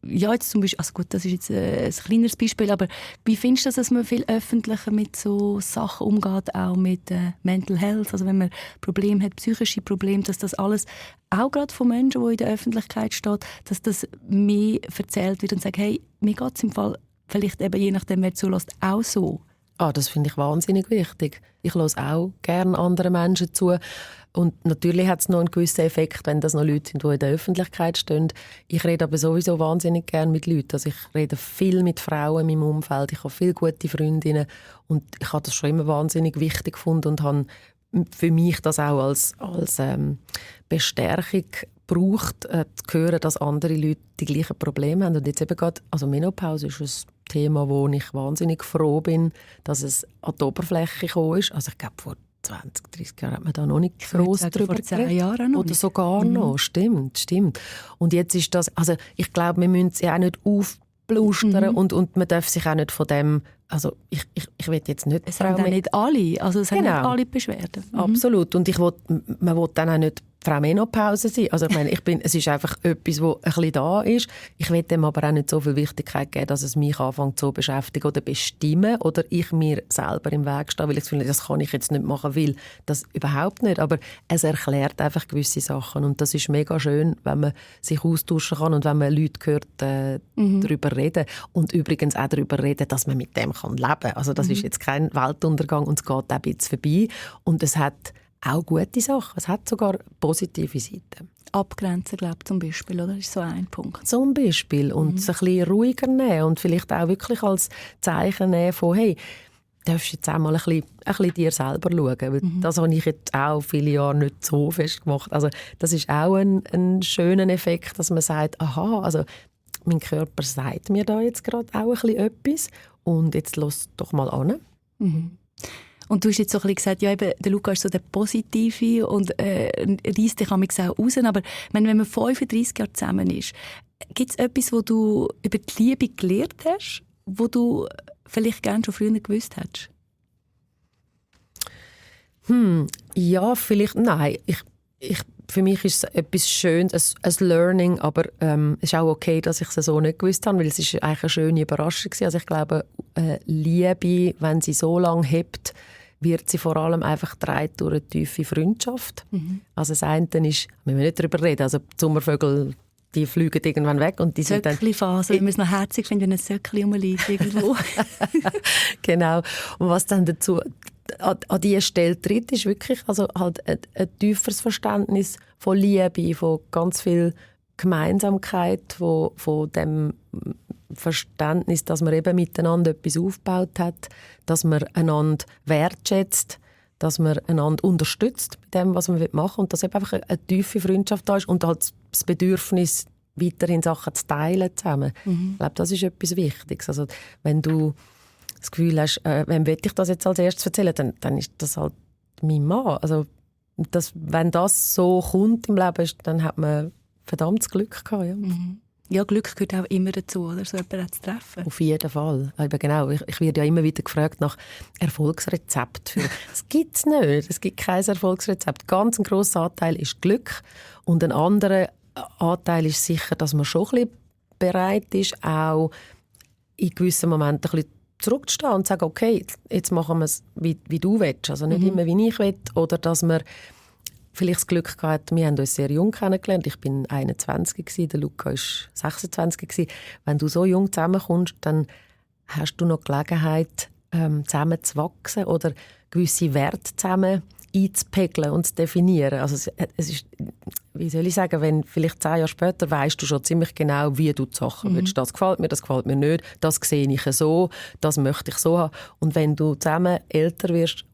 ja, jetzt zum Beispiel, also gut, das ist jetzt ein kleineres Beispiel, aber wie findest du das, dass man viel öffentlicher mit so Sachen umgeht, auch mit Mental Health, also wenn man Probleme hat, psychische Probleme, dass das alles, auch gerade von Menschen, die in der Öffentlichkeit stehen, dass das mehr erzählt wird und sagt, hey, mir geht es im Fall, vielleicht eben je nachdem, wer zulässt, auch so. Das finde ich wahnsinnig wichtig. Ich höre auch gerne anderen Menschen zu. Und natürlich hat es noch einen gewissen Effekt, wenn das noch Leute sind, die in der Öffentlichkeit stehen. Ich rede aber sowieso wahnsinnig gerne mit Leuten. Also ich rede viel mit Frauen in meinem Umfeld. Ich habe viele gute Freundinnen. Und ich habe das schon immer wahnsinnig wichtig gefunden und habe für mich das auch als Bestärkung gebraucht, zu hören, dass andere Leute die gleichen Probleme haben. Und jetzt eben gerade, also Menopause ist ein Thema, wo ich wahnsinnig froh bin, dass es an die Oberfläche gekommen ist. Also ich glaube, vor 20, 30 Jahren hat man da noch nicht gross darüber geredet. Vor 10 Jahren noch. Oder sogar noch. Stimmt. Und jetzt ist das, also ich glaube, wir müssen es ja auch nicht aufblustern und man darf sich auch nicht von dem, also ich will jetzt nicht... Es haben auch nicht alle, also es haben nicht alle Beschwerden. Absolut. Und man will dann auch nicht Frau Menopause sein. Also ich meine, es ist einfach etwas, das ein bisschen da ist. Ich will dem aber auch nicht so viel Wichtigkeit geben, dass es mich anfängt zu beschäftigen oder bestimmen oder ich mir selber im Weg stehe, weil ich finde, das kann ich jetzt nicht machen, weil das überhaupt nicht. Aber es erklärt einfach gewisse Sachen und das ist mega schön, wenn man sich austauschen kann und wenn man Leute hört, darüber reden und übrigens auch darüber reden, dass man mit dem leben kann. Also das ist jetzt kein Weltuntergang und es geht auch ein bisschen vorbei und es hat auch gute Sachen. Es hat sogar positive Seiten. Abgrenzen, glaube ich, zum Beispiel, oder? Das ist so ein Punkt. Zum Beispiel. Und es ein bisschen ruhiger nehmen und vielleicht auch wirklich als Zeichen nehmen von, hey, darfst du jetzt auch mal ein bisschen dir selber schauen. Weil das habe ich jetzt auch viele Jahre nicht so fest gemacht. Also das ist auch ein schöner Effekt, dass man sagt, aha, also mein Körper sagt mir da jetzt gerade auch ein bisschen etwas und jetzt lass doch mal an. Und du hast jetzt so ein bisschen gesagt, ja, eben, der Luca ist so der Positive und reisst dich manchmal auch raus. Aber wenn man 35 Jahre zusammen ist, gibt es etwas, wo du über die Liebe gelernt hast, wo du vielleicht gerne schon früher gewusst hättest? Ja, vielleicht, nein. Für mich ist es etwas Schönes, ein Learning, aber es ist auch okay, dass ich es so nicht gewusst habe, weil es ist eigentlich eine schöne Überraschung war. Also ich glaube, Liebe, wenn sie so lange hebt, wird sie vor allem einfach getragen durch eine tiefe Freundschaft. Also das eine ist, wir müssen nicht darüber reden, also die Sommervögel, die fliegen irgendwann weg und die sind dann... Söckli-Phase, wenn man es noch herzig findet, wenn ein Söckli rumliegt irgendwo. Genau. Und was dann dazu an diese Stelle tritt, ist wirklich also halt ein tieferes Verständnis von Liebe, von ganz viel Gemeinsamkeit, von dem Verständnis, dass man eben miteinander etwas aufgebaut hat, dass man einander wertschätzt, dass man einander unterstützt mit dem, was man machen will und dass eben einfach eine tiefe Freundschaft da ist und halt das Bedürfnis, weiterhin Sachen zu teilen zusammen. Ich glaube, das ist etwas Wichtiges. Also, wenn du das Gefühl hast, wem will ich das jetzt als erstes erzählen, dann ist das halt mein Mann. Also, wenn das so kommt im Leben, dann hat man verdammtes Glück gehabt. Ja. Ja, Glück gehört auch immer dazu, oder? So jemanden zu treffen. Auf jeden Fall. Eben genau. Ich werde ja immer wieder gefragt nach Erfolgsrezept. Es gibt es nicht. Es gibt kein Erfolgsrezept. Ganz ein grosser Anteil ist Glück und ein anderer Anteil ist sicher, dass man schon ein bisschen bereit ist, auch in gewissen Momenten ein bisschen zurückzustehen und zu sagen, okay, jetzt machen wir es, wie du willst. Also nicht immer, wie ich will. Oder dass man vielleicht das Glück gehabt, wir haben uns sehr jung kennengelernt. Ich bin 21 gewesen, der Luca war 26 gewesen. Wenn du so jung zusammenkommst, dann hast du noch die Gelegenheit, zusammen zu wachsen oder gewisse Werte zusammen einzupegeln und zu definieren. Also es ist, wie soll ich sagen, wenn vielleicht 10 Jahre später weisst du schon ziemlich genau, wie du die Sachen willst. Das gefällt mir nicht, das sehe ich so, das möchte ich so haben. Und wenn du zusammen älter wirst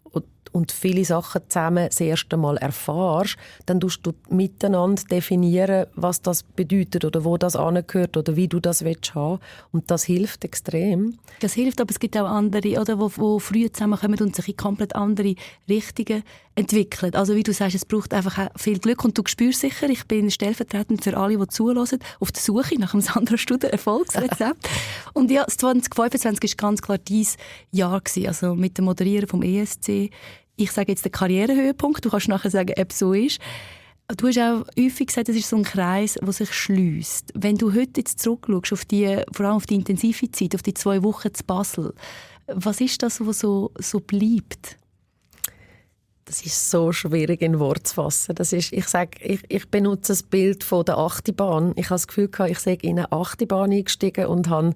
und viele Sachen zusammen das erste Mal erfährst, dann tust du miteinander definieren, was das bedeutet oder wo das angehört oder wie du das willst haben. Und das hilft extrem. Das hilft, aber es gibt auch andere, oder, wo früh zusammenkommen und sich in komplett andere Richtungen entwickeln. Also wie du sagst, es braucht einfach auch viel Glück und du spürst sicher, ich bin stellvertretend für alle, die zuhören, auf der Suche nach einem Sandra Studer Erfolgsrezept. Und ja, 2025 war ganz klar dein Jahr gewesen, also mit dem Moderieren vom ESC. Ich sage jetzt den Karrierehöhepunkt, du kannst nachher sagen, ob es so ist. Du hast auch häufig gesagt, es ist so ein Kreis, der sich schliesst. Wenn du heute jetzt zurückschaust, vor allem auf die intensive Zeit, auf die 2 Wochen zu Basel, was ist das, was so bleibt? Das ist so schwierig in Worte zu fassen. Das ist, ich benutze das Bild von der Achterbahn. Ich habe das Gefühl, ich sei in eine Achterbahn eingestiegen und habe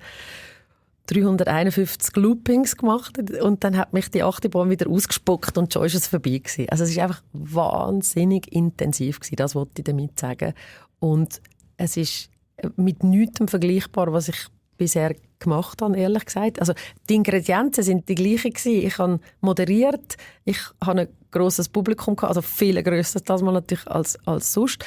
351 Loopings gemacht und dann hat mich die Achterbahn wieder ausgespuckt und schon ist es vorbei gewesen. Also es war einfach wahnsinnig intensiv gewesen, das wollte ich damit sagen. Und es ist mit nichts vergleichbar, was ich bisher gemacht habe, ehrlich gesagt. Also die Ingredienzen sind die gleichen gewesen. Ich habe moderiert, ich habe ein grosses Publikum gehabt, also viel grösser das mal natürlich als sonst.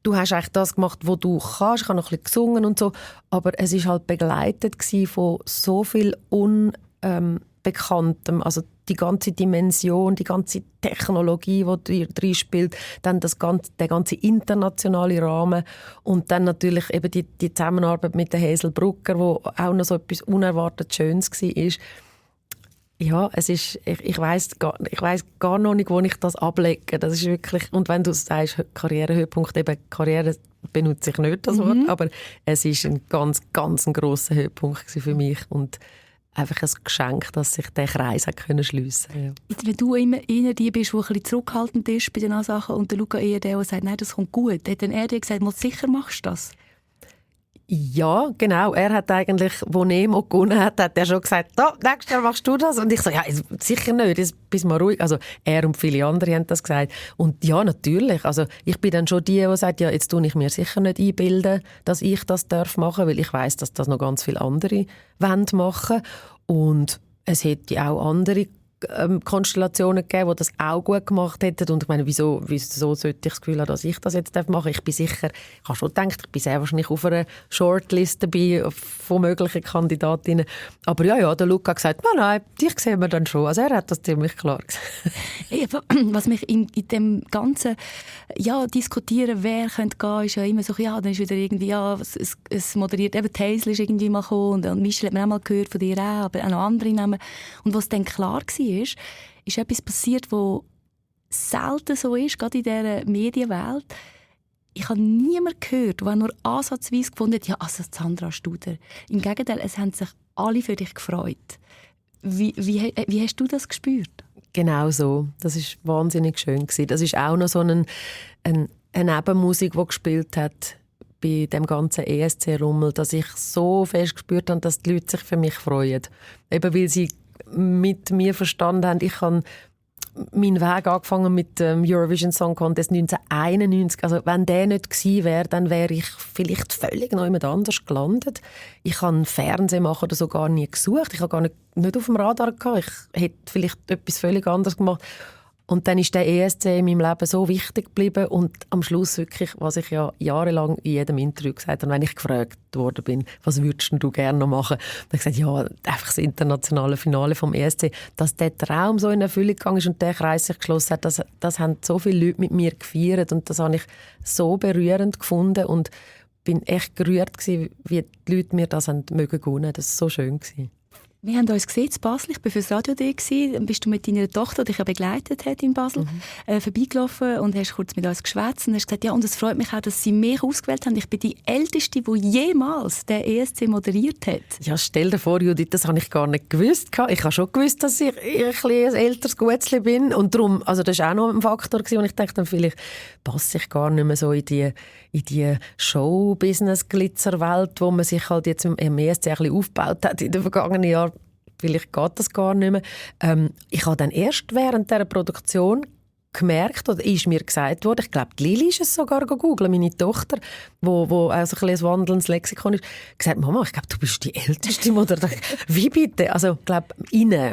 Du hast eigentlich das gemacht, was du kannst. Ich habe noch ein bisschen gesungen und so. Aber es war halt begleitet von so viel Unbekanntem. Also die ganze Dimension, die ganze Technologie, die drin spielt, dann der ganze internationale Rahmen und dann natürlich eben die Zusammenarbeit mit der Hazel Brucker, wo auch noch so etwas unerwartet Schönes war. Ja, es ist, ich weiss gar noch nicht, wo ich das ablege. Das ist wirklich, und wenn du sagst, Karrierehöhepunkt, eben Karriere benutze ich nicht das Wort, aber es ist ein ganz, ganz grosser Höhepunkt für mich und einfach ein Geschenk, dass sich der Kreis schliessen konnte. Ja. Wenn du immer einer die bist, der ein bisschen zurückhaltend ist bei den Sachen und der Luca eher der sagt, nein, das kommt gut, hat dann er dir gesagt, mal sicher machst du das? Ja, genau. Er hat eigentlich, wo Nemo gewonnen hat, hat er schon gesagt, nächstes Jahr machst du das. Und ich so, ja, sicher nicht, jetzt bist mal ruhig. Also er und viele andere haben das gesagt. Und ja, natürlich. Also ich bin dann schon die sagt, ja, jetzt tue ich mir sicher nicht einbilden, dass ich das machen darf, weil ich weiss, dass das noch ganz viele andere machen wollen. Und es hätte auch andere Konstellationen gegeben, die das auch gut gemacht hätten. Und ich meine, wieso sollte ich das Gefühl haben, dass ich das jetzt machen darf? Ich bin sicher, ich habe schon gedacht, ich bin sehr wahrscheinlich auf einer Shortlist dabei von möglichen Kandidatinnen. Aber ja, der Luca hat gesagt, nein, dich sehen wir dann schon. Also er hat das ziemlich klar gesagt. Was mich in dem ganzen diskutieren, wer könnte gehen, ist ja immer so, ja, dann ist wieder irgendwie, es moderiert, eben Hazel ist irgendwie mal gekommen und Michel hat man auch mal gehört von dir auch, aber auch noch andere Namen. Und was dann klar war, ist etwas passiert, was selten so ist, gerade in dieser Medienwelt. Ich habe niemanden gehört, der nur ansatzweise gefunden hat, ja, also Sandra Studer. Im Gegenteil, es haben sich alle für dich gefreut. Wie hast du das gespürt? Genau so. Das war wahnsinnig schön. Das ist auch noch so eine Nebenmusik, die gespielt hat bei dem ganzen ESC-Rummel, dass ich so fest gespürt habe, dass die Leute sich für mich freuen. Eben weil sie mit mir verstanden haben, ich habe meinen Weg angefangen mit dem Eurovision Song Contest 1991. Also wenn der nicht gewesen wäre, dann wäre ich vielleicht völlig noch jemand anders gelandet. Ich habe Fernsehen machen oder so gar nie gesucht. Ich habe gar nicht auf dem Radar gehabt. Ich hätte vielleicht etwas völlig anderes gemacht. Und dann ist der ESC in meinem Leben so wichtig geblieben und am Schluss wirklich, was ich ja jahrelang in jedem Interview gesagt habe, wenn ich gefragt worden bin, was würdest du gerne noch machen? Dann habe ich gesagt, ja, einfach das internationale Finale vom ESC, dass der Traum so in Erfüllung gegangen ist und der Kreis sich geschlossen hat, das haben so viele Leute mit mir gefeiert und das habe ich so berührend gefunden und bin echt gerührt gewesen, wie die Leute mir das haben mögen gönnen. Das war so schön gewesen. Wir haben uns gesehen in Basel, ich war fürs Radio da, dann bist du mit deiner Tochter, die dich ja begleitet hat in Basel, vorbeigelaufen und hast kurz mit uns geschwätzt und hast gesagt, ja, und es freut mich auch, dass sie mich ausgewählt haben. Ich bin die Älteste, die jemals den ESC moderiert hat. Ja, stell dir vor, Judith, das habe ich gar nicht gewusst. Ich habe schon gewusst, dass ich ein älteres Gutzli bin und darum, also das war auch noch ein Faktor, wo ich dachte, vielleicht passe ich gar nicht mehr so in die Show-Business-Glitzerwelt, wo man sich halt jetzt im ESC ein bisschen aufgebaut hat in den vergangenen Jahren. Vielleicht geht das gar nicht mehr. Ich habe dann erst während dieser Produktion gemerkt, oder ist mir gesagt worden, ich glaube, Lili ist es sogar googeln, meine Tochter, wo also ein wandelndes Lexikon ist, gesagt, Mama, ich glaube, du bist die älteste Mutter. Wie bitte? Also ich glaube,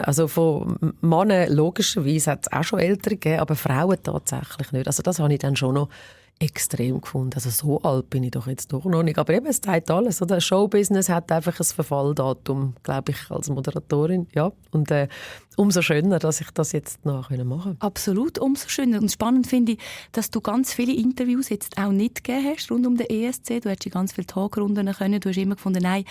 also von Männern logischerweise hat es auch schon Ältere gegeben, aber Frauen tatsächlich nicht. Also das habe ich dann schon noch extrem gefunden. Also so alt bin ich doch jetzt doch noch nicht. Aber eben, es zeigt alles. Oder? Showbusiness hat einfach ein Verfalldatum, glaube ich, als Moderatorin. Ja. Und umso schöner, dass ich das jetzt noch machen kann. Absolut, umso schöner. Und spannend finde ich, dass du ganz viele Interviews jetzt auch nicht gegeben hast rund um den ESC. Du hättest ganz viele Talkrunden können. Du hast immer gefunden, nein,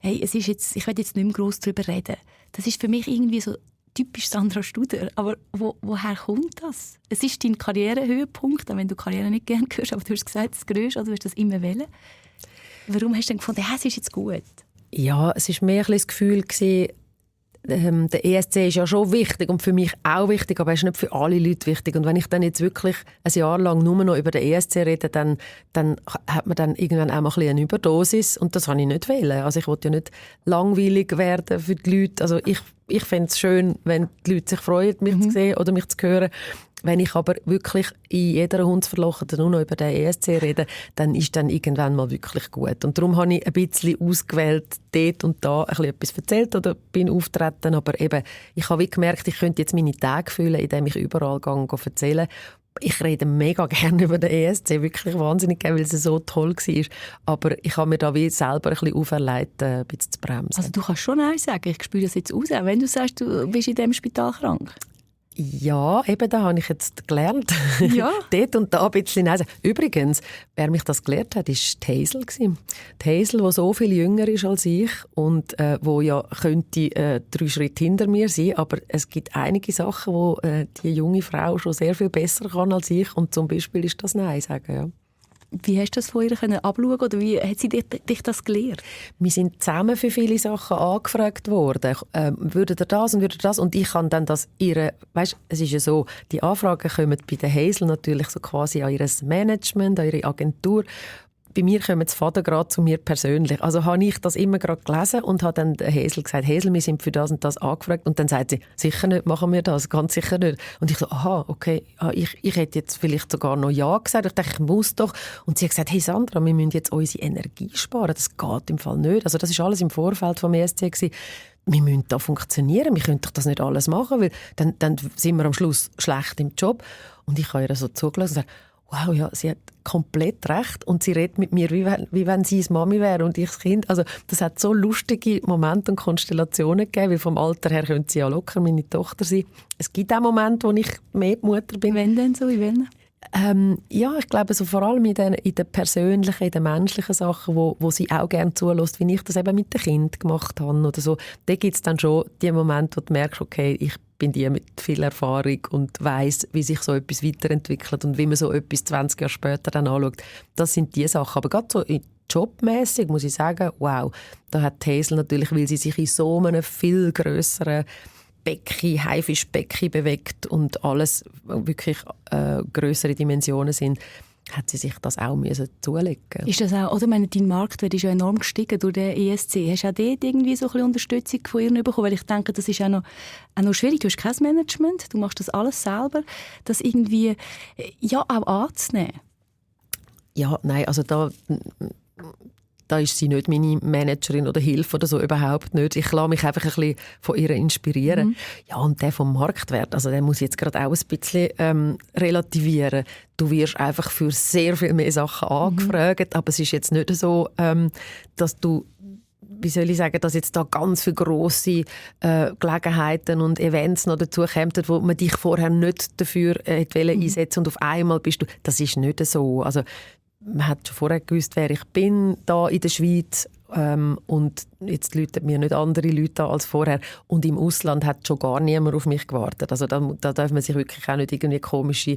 hey, ich will jetzt nicht mehr gross darüber reden. Das ist für mich irgendwie so typisch Sandra Studer. Aber woher kommt das? Es ist dein Karrierehöhepunkt, auch wenn du Karriere nicht gerne hörst, aber du hast gesagt, das Größte, du hast das immer wollen. Warum hast du dann gefunden, es ist jetzt gut? Ja, es war mehr ein das Gefühl, der ESC ist ja schon wichtig und für mich auch wichtig, aber er ist nicht für alle Leute wichtig. Und wenn ich dann jetzt wirklich ein Jahr lang nur noch über den ESC rede, dann hat man dann irgendwann auch mal ein bisschen eine Überdosis und das habe ich nicht wollen. Also ich wollte ja nicht langweilig werden für die Leute. Also ich fände es schön, wenn die Leute sich freuen, mich zu sehen oder mich zu hören. Wenn ich aber wirklich in jeder Hundsverlochete nur noch über den ESC rede, dann ist dann irgendwann mal wirklich gut. Und darum habe ich ein bisschen ausgewählt, dort und da ein bisschen etwas erzählt oder bin auftreten. Aber eben, ich habe wie gemerkt, ich könnte jetzt meine Tage füllen, indem ich überall gehe erzählen. Ich rede mega gerne über den ESC, wirklich wahnsinnig gerne, weil es so toll war. Aber ich habe mir da wie selber ein bisschen auferlegt, ein bisschen zu bremsen. Also du kannst schon Nein sagen, ich spüre das jetzt raus, auch wenn du sagst, du bist in diesem Spital krank. Ja, eben, da habe ich jetzt gelernt. Ja. Dort und da ein bisschen Nein. Übrigens, wer mich das gelehrt hat, war die Hazel. Die Hazel, die so viel jünger ist als ich und wo ja könnte 3 Schritte hinter mir sein, aber es gibt einige Sachen, wo die junge Frau schon sehr viel besser kann als ich, und zum Beispiel ist das Nein sagen, ja. Wie hast du das von ihr abschauen oder wie hat sie dich das gelehrt? Wir sind zusammen für viele Sachen angefragt worden. Würdet ihr das und würdet ihr das? Und ich kann dann das ihre, weißt, es ist ja so, die Anfragen kommen bei der Hazel natürlich so quasi an ihr Management, an ihre Agentur. Bei mir kommen die Vater gerade zu mir persönlich. Also habe ich das immer gerade gelesen und habe dann der Hazel gesagt, Hazel, wir sind für das und das angefragt. Und dann sagt sie, sicher nicht, machen wir das, ganz sicher nicht. Und ich so, aha, okay, ich hätte jetzt vielleicht sogar noch Ja gesagt. Ich dachte, ich muss doch. Und sie hat gesagt, hey Sandra, wir müssen jetzt unsere Energie sparen. Das geht im Fall nicht. Also das ist alles im Vorfeld vom ESC gewesen. Wir müssen da funktionieren, wir können doch das nicht alles machen, weil dann sind wir am Schluss schlecht im Job. Und ich habe ihr so zugelassen und gesagt, wow, ja, sie hat komplett recht und sie redet mit mir, wie wenn sie das Mami wäre und ich das Kind. Also das hat so lustige Momente und Konstellationen gegeben, weil vom Alter her könnte sie ja locker meine Tochter sein. Es gibt auch Momente, wo ich mehr die Mutter bin. Wenn denn so, in welchen? Ja, ich glaube so vor allem in den persönlichen, in den menschlichen Sachen, wo sie auch gerne zulässt, wie ich das eben mit dem Kind gemacht habe oder so. Da gibt es dann schon die Momente, wo du merkst, okay, ich bin die mit viel Erfahrung und weiss, wie sich so etwas weiterentwickelt und wie man so etwas 20 Jahre später dann anschaut. Das sind die Sachen. Aber gerade so jobmässig muss ich sagen, wow, da hat Hazel natürlich, weil sie sich in so einem viel grösseren Becken, Haifischbecken bewegt und alles wirklich grössere Dimensionen sind, hat sie sich das auch zulegen. Ist das auch, oder? Ich meine, dein Marktwert ist ja enorm gestiegen durch den ESC. Hast du auch dort irgendwie so ein bisschen Unterstützung von ihr bekommen? Weil ich denke, das ist auch noch schwierig. Du hast kein Management, du machst das alles selber. Das irgendwie ja, auch anzunehmen. Ja, nein, also da ist sie nicht meine Managerin oder Hilfe oder so, überhaupt nicht. Ich lasse mich einfach ein bisschen von ihr inspirieren. Ja, und der vom Marktwert, also der muss ich jetzt gerade auch ein bisschen relativieren. Du wirst einfach für sehr viel mehr Sachen angefragt, aber es ist jetzt nicht so, dass du, wie soll ich sagen, dass jetzt da ganz viele grosse Gelegenheiten und Events noch dazu kommen, wo man dich vorher nicht dafür einsetzen und auf einmal bist du, das ist nicht so. Also man hat schon vorher gewusst, wer ich bin da in der Schweiz, und jetzt läuten mir nicht andere Leute an als vorher. Und im Ausland hat schon gar niemand auf mich gewartet. Also da darf man sich wirklich auch nicht irgendwie komische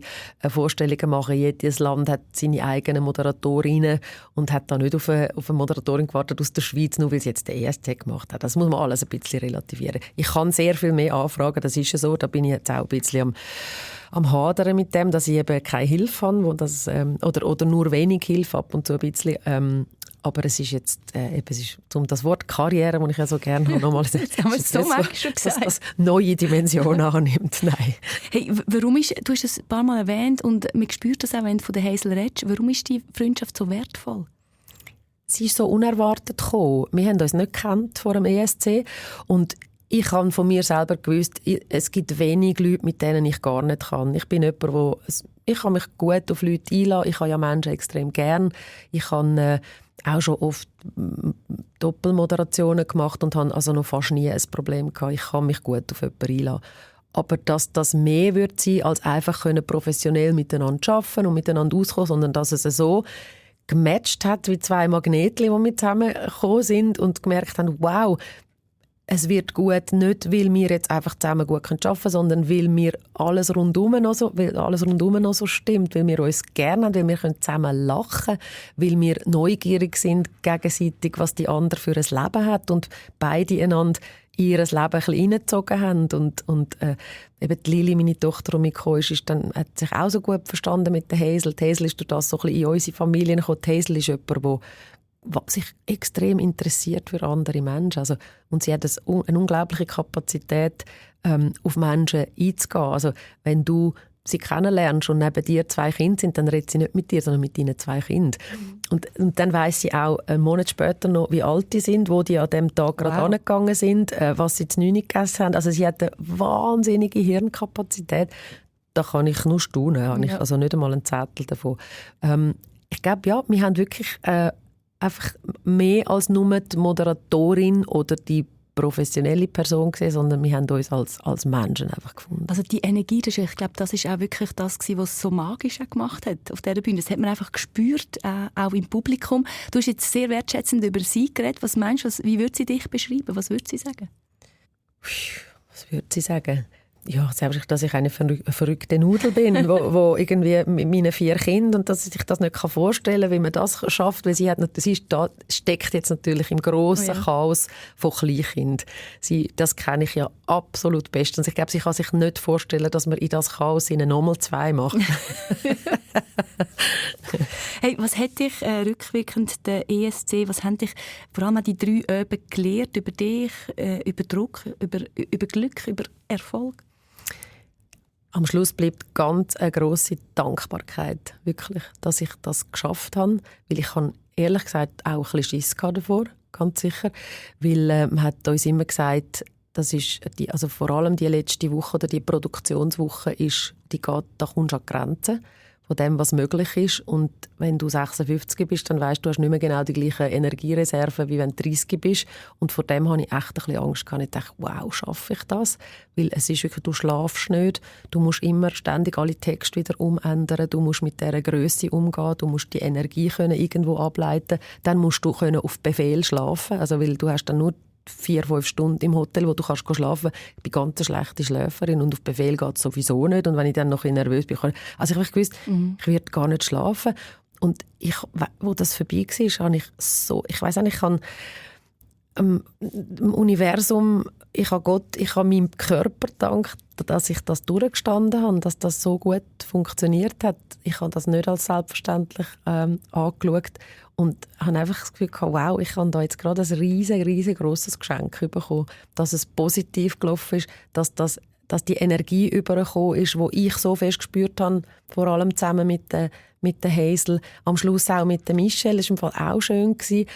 Vorstellungen machen. Jedes Land hat seine eigenen Moderatorinnen und hat da nicht auf eine Moderatorin gewartet aus der Schweiz, nur weil sie jetzt den ESC gemacht hat. Das muss man alles ein bisschen relativieren. Ich kann sehr viel mehr anfragen, das ist ja so. Da bin ich jetzt auch ein bisschen am Hadern mit dem, dass ich eben keine Hilfe habe, wo das, oder nur wenig Hilfe ab und zu ein bisschen. Aber es ist jetzt, es ist um das Wort Karriere, das ich ja so gerne habe, nochmal das neue Dimension annimmt. Nein. Hey, warum du hast es ein paar Mal erwähnt und man spürt das auch, wenn du von der Hazel redest. Warum ist die Freundschaft so wertvoll? Sie ist so unerwartet gekommen. Wir haben uns nicht gekannt vor dem ESC und ich habe von mir selber gewusst, es gibt wenig Leute, mit denen ich gar nicht kann. Ich bin jemand, ich kann mich gut auf Leute einlassen. Ich habe ja Menschen extrem gern. Ich habe auch schon oft Doppelmoderationen gemacht und habe also noch fast nie ein Problem gehabt. Ich kann mich gut auf jemanden einlassen. Aber dass das mehr wird sein, als einfach professionell miteinander arbeiten und miteinander auskommen, sondern dass es so gematcht hat wie zwei Magnetchen, die wir zusammengekommen sind und gemerkt haben, wow, es wird gut, nicht weil wir jetzt einfach zusammen gut arbeiten können, sondern weil alles rundum noch so stimmt, weil wir uns gerne haben, weil wir zusammen lachen können, weil wir neugierig sind gegenseitig, was die andere für ein Leben hat und beide einander in ihr Leben ein bisschen reingezogen haben. Und eben die Lili, meine Tochter, die mitgekommen ist, hat sich auch so gut verstanden mit der Hazel. Die Hazel ist durch das so ein bisschen in unsere Familie gekommen. Die Hazel ist jemand, der sich extrem interessiert für andere Menschen. Also, und sie hat eine unglaubliche Kapazität, auf Menschen einzugehen. Also, wenn du sie kennenlernst und neben dir 2 Kinder sind, dann redet sie nicht mit dir, sondern mit deinen 2 Kindern. Und dann weiss sie auch einen Monat später noch, wie alt die sind, wo die an dem Tag gerade angegangen sind, was sie zu 9 gegessen haben. Also sie hat eine wahnsinnige Hirnkapazität. Da kann ich nur staunen. Habe ich also nicht einmal einen Zettel davon. Ich glaube, ja, wir haben wirklich einfach mehr als nur die Moderatorin oder die professionelle Person gesehen, sondern wir haben uns als Menschen einfach gefunden. Also die Energie, ich glaube, das ist auch wirklich das gewesen, was es so magisch gemacht hat auf dieser Bühne. Das hat man einfach gespürt, auch im Publikum. Du hast jetzt sehr wertschätzend über sie geredet. Was meinst du, wie würde sie dich beschreiben? Was würde sie sagen? Was würde sie sagen? Ja, selbst, dass ich eine verrückte Nudel bin, wo irgendwie mit meinen 4 Kindern, und dass ich das nicht vorstellen kann, wie man das schafft, weil sie steckt jetzt natürlich im grossen Chaos von Kleinkindern. Das kenne ich ja absolut bestens. Ich glaube, sie kann sich nicht vorstellen, dass man in das Chaos nochmal 2 macht. Hey, was hat dich rückwirkend der ESC, was haben dich vor allem die 3 Öben gelehrt über dich, über Druck, über Glück, über Erfolg? Am Schluss bleibt ganz eine grosse Dankbarkeit, wirklich, dass ich das geschafft habe. Weil ich habe ehrlich gesagt auch ein bisschen Schiss davor, ganz sicher. Weil man hat uns immer gesagt, das ist also vor allem die letzte Woche oder die Produktionswoche, da kommst du an die Grenzen von dem, was möglich ist. Und wenn du 56 bist, dann weisst du, hast nicht mehr genau die gleichen Energiereserven, wie wenn du 30 bist. Und vor dem hatte ich echt ein bisschen Angst. Ich dachte, wow, schaffe ich das? Weil es ist wirklich, du schlafst nicht. Du musst immer ständig alle Texte wieder umändern. Du musst mit dieser Grösse umgehen. Du musst die Energie irgendwo ableiten. Dann musst du auf Befehl schlafen. Also, weil du hast dann nur 4-5 Stunden im Hotel, wo du kannst schlafen kannst. Ich bin ganz eine schlechte Schläferin und auf Befehl geht es sowieso nicht. Und wenn ich dann noch nervös bin, also ich habe gewusst, ich werde gar nicht schlafen. Und wo das vorbei war, habe ich so, ich weiss nicht, ich habe im Universum, ich habe Gott, ich habe meinem Körper gedankt, dass ich das durchgestanden habe, dass das so gut funktioniert hat. Ich habe das nicht als selbstverständlich angeschaut und habe einfach das Gefühl gehabt, wow, ich habe da jetzt gerade ein riesengroßes Geschenk bekommen, dass es positiv gelaufen ist, dass die Energie übergekommen ist, die ich so fest gespürt habe, vor allem zusammen mit der Hazel, am Schluss auch mit der Michelle, das war im Fall auch schön gewesen.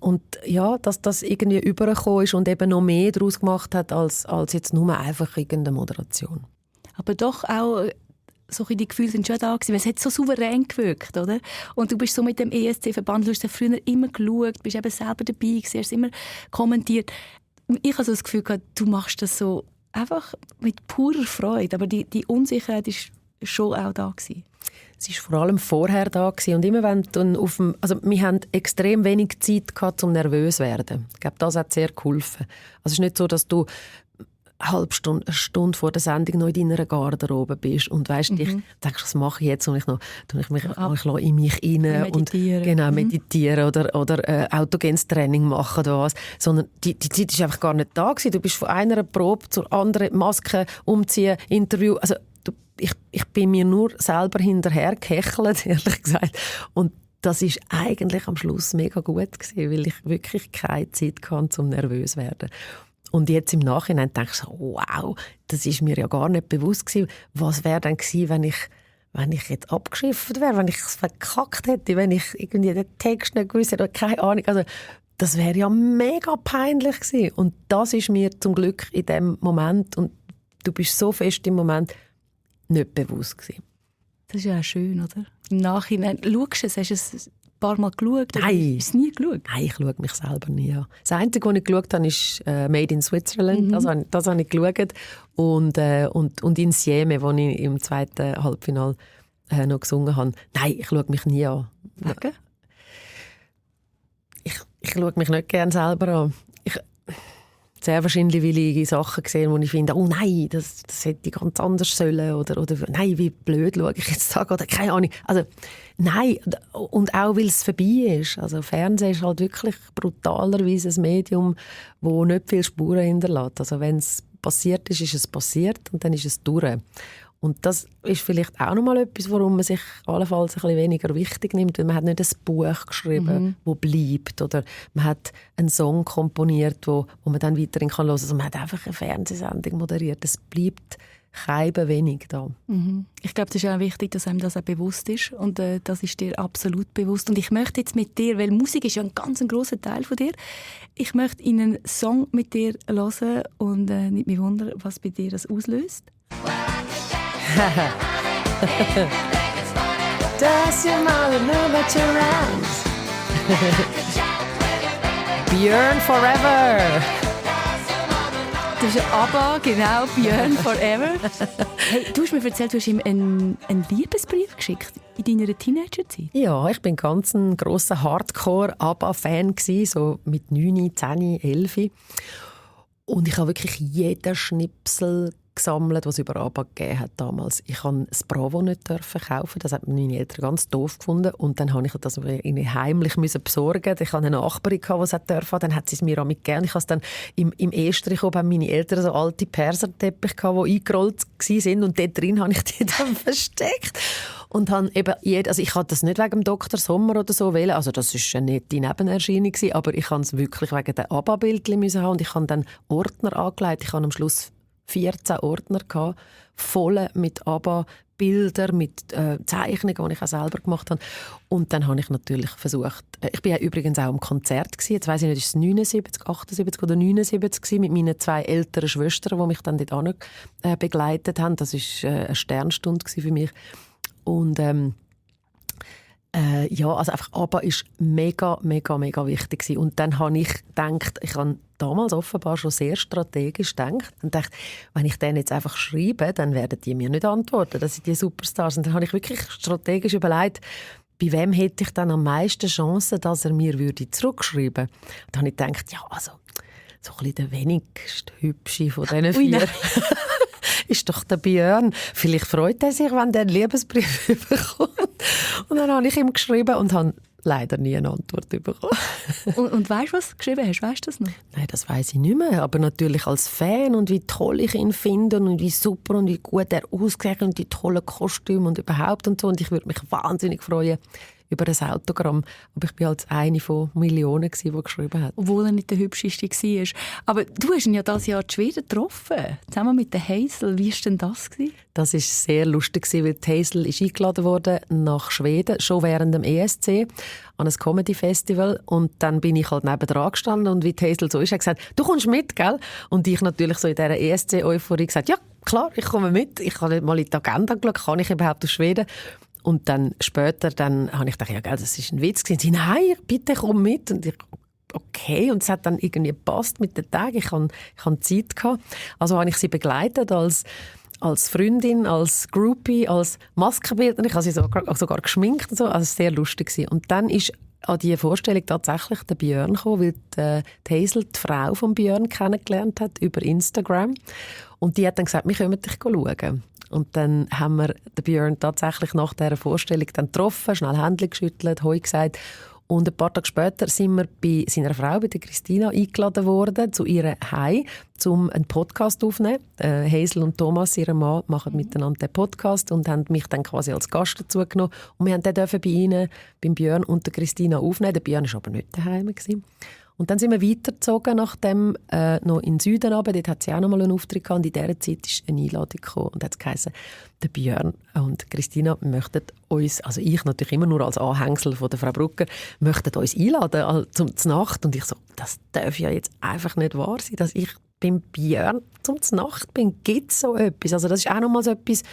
Und ja, dass das irgendwie übergekommen ist und eben noch mehr daraus gemacht hat, als jetzt nur einfach irgendeine Moderation. Aber doch auch so die Gefühle sind schon da gewesen, weil es hat so souverän gewirkt, oder? Und du bist so mit dem ESC-Verband, du hast ja früher immer geschaut, bist eben selber dabei gewesen, hast immer kommentiert. Ich habe so das Gefühl gehabt, du machst das so einfach mit purer Freude, aber die Unsicherheit ist schon auch da gewesen. Es war vor allem vorher da gewesen. Und immer wenn dann wir hatten extrem wenig Zeit gehabt, um nervös zu werden. Ich glaube, das hat sehr geholfen. Also es ist nicht so, dass du eine Stunde vor der Sendung noch in deiner Garderobe bist und weißt, ich denke, was mache ich jetzt? Und ich mich in mich rein und meditieren oder autogenes Training machen oder was. Sondern die Zeit ist einfach gar nicht da gewesen. Du bist von einer Probe zur anderen, Maske umziehen, Interview. Also ich bin mir nur selber hinterher gehechelt, ehrlich gesagt. Und das ist eigentlich am Schluss mega gut gewesen, weil ich wirklich keine Zeit hatte, um nervös zu werden. Und jetzt im Nachhinein denke ich so, wow, das ist mir ja gar nicht bewusst gewesen. Was wäre denn gewesen, wenn ich jetzt abgeschifft wäre, wenn ich es verkackt hätte, wenn ich irgendwie den Text nicht gewusst hätte, keine Ahnung. Also, das wäre ja mega peinlich gewesen. Und das ist mir zum Glück in dem Moment, und du bist so fest im Moment, nicht bewusst gewesen. Das ist ja auch schön, oder? Im Nachhinein, schaust du es, hast du es ein paar Mal geschaut? Nein. Hast du es nie geschaut? Nein, ich schaue mich selber nie an. Das Einzige, was ich geschaut habe, ist «Made in Switzerland». Das habe ich geschaut. Und «In Sieme», wo ich im zweiten Halbfinale noch gesungen habe. Nein, ich schaue mich nie an. Okay. Ich schaue mich nicht gerne selber an. Sehr wahrscheinlich, weil ich Sachen sehe, wo ich finde, oh nein, das hätte ich ganz anders sollen. Oder nein, wie blöd schaue ich jetzt da, oder keine Ahnung. Also, nein, und auch, weil es vorbei ist. Also, Fernsehen ist halt wirklich brutalerweise ein Medium, das nicht viele Spuren hinterlässt. Also, wenn es passiert ist, ist es passiert und dann ist es durch. Und das ist vielleicht auch noch mal etwas, warum man sich allenfalls ein bisschen weniger wichtig nimmt, weil man hat nicht ein Buch geschrieben, das bleibt, oder man hat einen Song komponiert, wo man dann weiterhin hören kann. Also man hat einfach eine Fernsehsendung moderiert. Es bleibt kein wenig da. Ich glaube, das ist auch wichtig, dass einem das auch bewusst ist, und das ist dir absolut bewusst. Und ich möchte jetzt mit dir, weil Musik ist ja ein ganz grosser Teil von dir, ich möchte in einen Song mit dir hören und nicht mich wundern, was bei dir das auslöst. Does your mother know about your rhymes? Björn Forever. Das ist ABBA, genau, Björn Forever. Hey, du hast mir erzählt, du hast ihm einen Liebesbrief geschickt in deiner Teenagerzeit. Ja, ich bin ganz ein grosser Hardcore-ABBA-Fan gsi, so mit 9, 10, 11. Und ich habe wirklich jeden Schnipsel gesammelt, was es über ABBA gegeben hat damals. Ich durfte das Bravo nicht kaufen, das hat meine Eltern ganz doof gefunden. Und dann musste ich das heimlich besorgen. Ich hatte eine Nachbarin, die es durfte, dann hat sie es mir auch mitgegeben. Ich habe es dann im Estrich, haben meine Eltern so alte Perserteppiche, die eingerollt waren. Und dort drin habe ich die dann versteckt. Und habe eben ich hatte das nicht wegen dem Dr. Sommer oder so wählen, also das war eine nette Nebenerscheinung, aber ich musste es wirklich wegen den ABBA-Bildchen haben. Und ich habe dann Ordner angelegt. Ich habe am Schluss 14 Ordner gehabt, voll mit ABBA-Bildern, mit Zeichnungen, die ich auch selber gemacht habe. Und dann habe ich natürlich versucht, ich bin ja übrigens auch am Konzert gewesen, jetzt weiss ich nicht, ist es 79, 78 oder 79 gewesen, mit meinen 2 älteren Schwestern, die mich dann dort begleitet haben. Das war eine Sternstunde für mich. Und also einfach ABBA ist mega, mega, mega wichtig gewesen. Und dann habe ich gedacht, ich habe damals offenbar schon sehr strategisch gedacht und dachte, wenn ich denen jetzt einfach schreibe, dann werden die mir nicht antworten, das sind die Superstars. Und dann habe ich wirklich strategisch überlegt, bei wem hätte ich dann am meisten Chancen, dass er mir zurückschreiben würde. Und dann habe ich gedacht, ja, also so ein bisschen der wenigst hübsche von diesen 4 ist doch der Björn. Vielleicht freut er sich, wenn der einen Liebesbrief bekommt. Und dann habe ich ihm geschrieben und habe leider nie eine Antwort bekommen. Und weißt du, was du geschrieben hast? Weißt du das noch? Nein, das weiss ich nicht mehr. Aber natürlich als Fan und wie toll ich ihn finde und wie super und wie gut er aussieht und die tollen Kostüme und überhaupt und so. Und ich würde mich wahnsinnig freuen über ein Autogramm. Aber ich war halt eine von Millionen, die geschrieben hat. Obwohl er nicht der Hübscheste war. Aber du hast ihn ja dieses Jahr in Schweden getroffen, zusammen mit der Hazel. Wie war denn das? Das war sehr lustig, weil die Hazel ist eingeladen wurde nach Schweden, schon während dem ESC, an ein Comedy-Festival. Und dann bin ich halt nebendran gestanden und wie die Hazel so ist, hat gesagt, du kommst mit, gell? Und ich natürlich so in dieser ESC-Euphorie gesagt, ja, klar, ich komme mit. Ich habe mal in die Agenda geschaut, kann ich überhaupt auf Schweden? Und dann später habe ich gedacht, ja, gell, das war ein Witz. Und sie, nein, bitte komm mit. Und ich, okay. Und es hat dann irgendwie gepasst mit den Tagen. Ich hatte Zeit gehabt. Also habe ich sie begleitet als Freundin, als Groupie, als Maskenbildnerin. Ich habe sie sogar geschminkt und so. Also es war sehr lustig. Und dann ist an diese Vorstellung tatsächlich der Björn gekommen, weil die Hazel die Frau von Björn kennengelernt hat über Instagram. Und die hat dann gesagt, wir können dich schauen. Und dann haben wir den Björn tatsächlich nach dieser Vorstellung dann getroffen, schnell Händchen geschüttelt, Hoi gesagt. Und ein paar Tage später sind wir bei seiner Frau, bei der Christina, eingeladen worden, zu ihrer Hei, um einen Podcast aufzunehmen. Hazel und Thomas, ihr Mann, machen miteinander den Podcast und haben mich dann quasi als Gast dazu genommen. Und wir durften bei ihnen, beim Björn und der Christina aufnehmen. Der Björn war aber nicht daheim. Und dann sind wir weitergezogen, nachdem noch in den Süden runter. Dort hat sie auch noch mal einen Auftritt gehabt. Und in dieser Zeit ist eine Einladung gekommen. Und hat es geheißen, der Björn und Christina möchten uns, also ich natürlich immer nur als Anhängsel von der Frau Brucker, möchten uns einladen zum Nacht. Und ich so, das darf ja jetzt einfach nicht wahr sein, dass ich beim Björn zum Nacht bin. Gibt es so etwas? Also das ist auch noch mal so etwas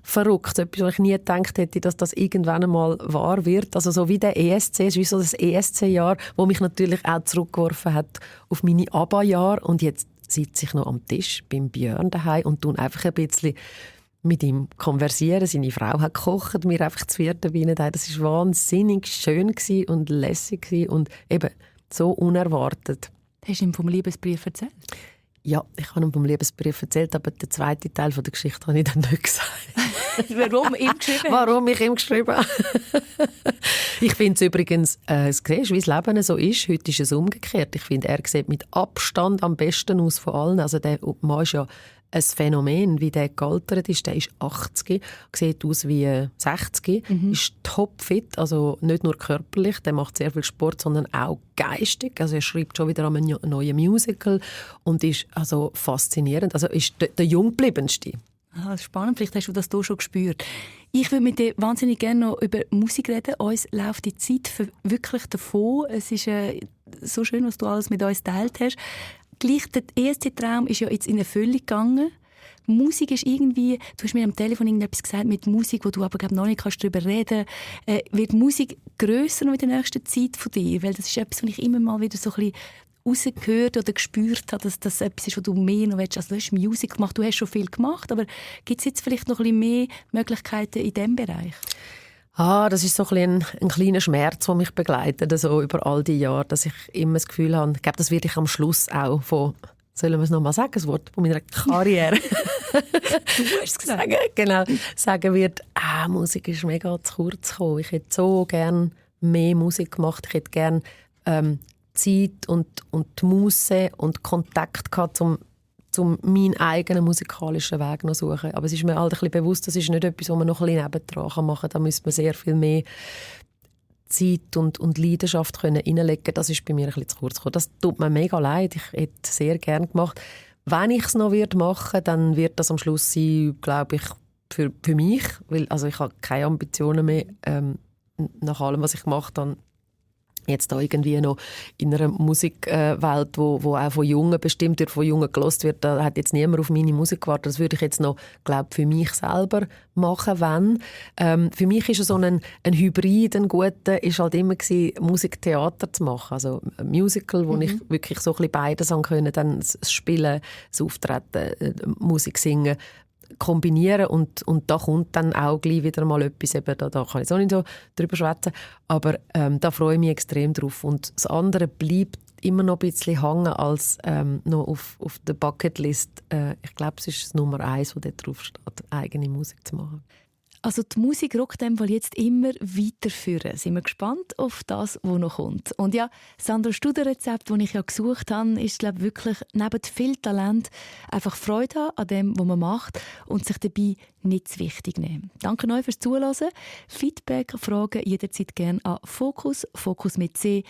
verrückt, etwas, wo ich nie gedacht hätte, dass das irgendwann einmal wahr wird. Also so wie der ESC, es ist wie so das ESC-Jahr, wo mich natürlich auch zurückgeworfen hat auf meine ABBA-Jahre. Und jetzt sitze ich noch am Tisch beim Björn daheim und tue einfach ein bisschen mit ihm konversieren. Seine Frau hat gekocht, mir einfach zu vierten Wein. Das war wahnsinnig schön und lässig und eben so unerwartet. Hast du ihm vom Liebesbrief erzählt? Ja, ich habe ihm vom Liebesbrief erzählt, aber den zweiten Teil der Geschichte habe ich dann nicht gesagt. Warum ihm geschrieben? Warum ich ihm geschrieben habe. Ich finde es übrigens, siehst, wie das Leben so ist. Heute ist es umgekehrt. Ich finde, er sieht mit Abstand am besten aus von allen. Also der Mann ist ja ein Phänomen, wie der gealtert ist. Der ist 80, sieht aus wie 60, ist topfit, also nicht nur körperlich, der macht sehr viel Sport, sondern auch geistig. Also er schreibt schon wieder an einem neuen Musical und ist also faszinierend. Also ist der Jungbliebenste. Ah, spannend, vielleicht hast du das hier schon gespürt. Ich würde mit dir wahnsinnig gerne noch über Musik reden. Uns läuft die Zeit wirklich davon. Es ist so schön, was du alles mit uns geteilt hast. Gleich der ESC-Traum ist ja jetzt in Erfüllung gegangen. Musik ist irgendwie, du hast mir am Telefon irgendetwas gesagt mit Musik, wo du aber glaub, noch nicht darüber reden kannst. Wird Musik grösser noch in der nächsten Zeit von dir? Weil das ist etwas, was ich immer mal wieder so ein bisschen rausgehört oder gespürt habe, dass das etwas ist, was du mehr noch willst? Also du hast Musik gemacht, du hast schon viel gemacht, aber gibt es jetzt vielleicht noch ein bisschen mehr Möglichkeiten in diesem Bereich? Das ist so ein kleiner Schmerz, der mich begleitet, also über all die Jahre, dass ich immer das Gefühl habe, ich glaube, das werde ich am Schluss auch von, sollen wir es noch mal sagen, das Wort von meiner Karriere. Du hast es gesagt. Sagen wird, Musik ist mega zu kurz gekommen. Ich hätte so gerne mehr Musik gemacht. Ich hätte gerne Zeit und Muße und Kontakt gehabt, um meinen eigenen musikalischen Weg noch zu suchen. Aber es ist mir halt ein bisschen bewusst, das ist nicht etwas, was man noch ein bisschen nebendran machen kann. Da müsste man sehr viel mehr Zeit und Leidenschaft reinlegen können. Das ist bei mir ein bisschen zu kurz gekommen. Das tut mir mega leid. Ich hätte es sehr gerne gemacht. Wenn ich es noch machen würde, dann wird das am Schluss sein, glaube ich, für mich. Weil, also ich habe keine Ambitionen mehr, nach allem, was ich gemacht habe, jetzt da irgendwie noch in einer Musikwelt, wo auch von Jungen bestimmt wird, von Jungen gehört wird, da hat jetzt niemand auf meine Musik gewartet. Das würde ich jetzt noch, glaube für mich selber machen, wenn. Für mich ist so ein Hybrid, ein guter, ist halt immer gewesen, Musiktheater zu machen. Also ein Musical, wo ich wirklich so ein bisschen beides können, dann das Spielen, das Auftreten, Musik singen, kombinieren und da kommt dann auch gleich wieder mal etwas, eben, da kann ich so nicht so drüber schwätzen, aber da freue ich mich extrem drauf und das andere bleibt immer noch ein bisschen hängen als noch auf der Bucketlist. Ich glaube, es ist das Nummer 1, wo dort drauf steht, eigene Musik zu machen. Also die Musik rückt dem jetzt immer weiter führen. Sind wir gespannt auf das, was noch kommt. Und ja, Sandra Studer-Rezept, das ich ja gesucht habe, ist, glaube ich, wirklich neben viel Talent einfach Freude haben an dem, was man macht und sich dabei nicht zu wichtig nehmen. Danke euch fürs Zuhören. Feedback, Fragen jederzeit gerne an fokus mit c@srf.ch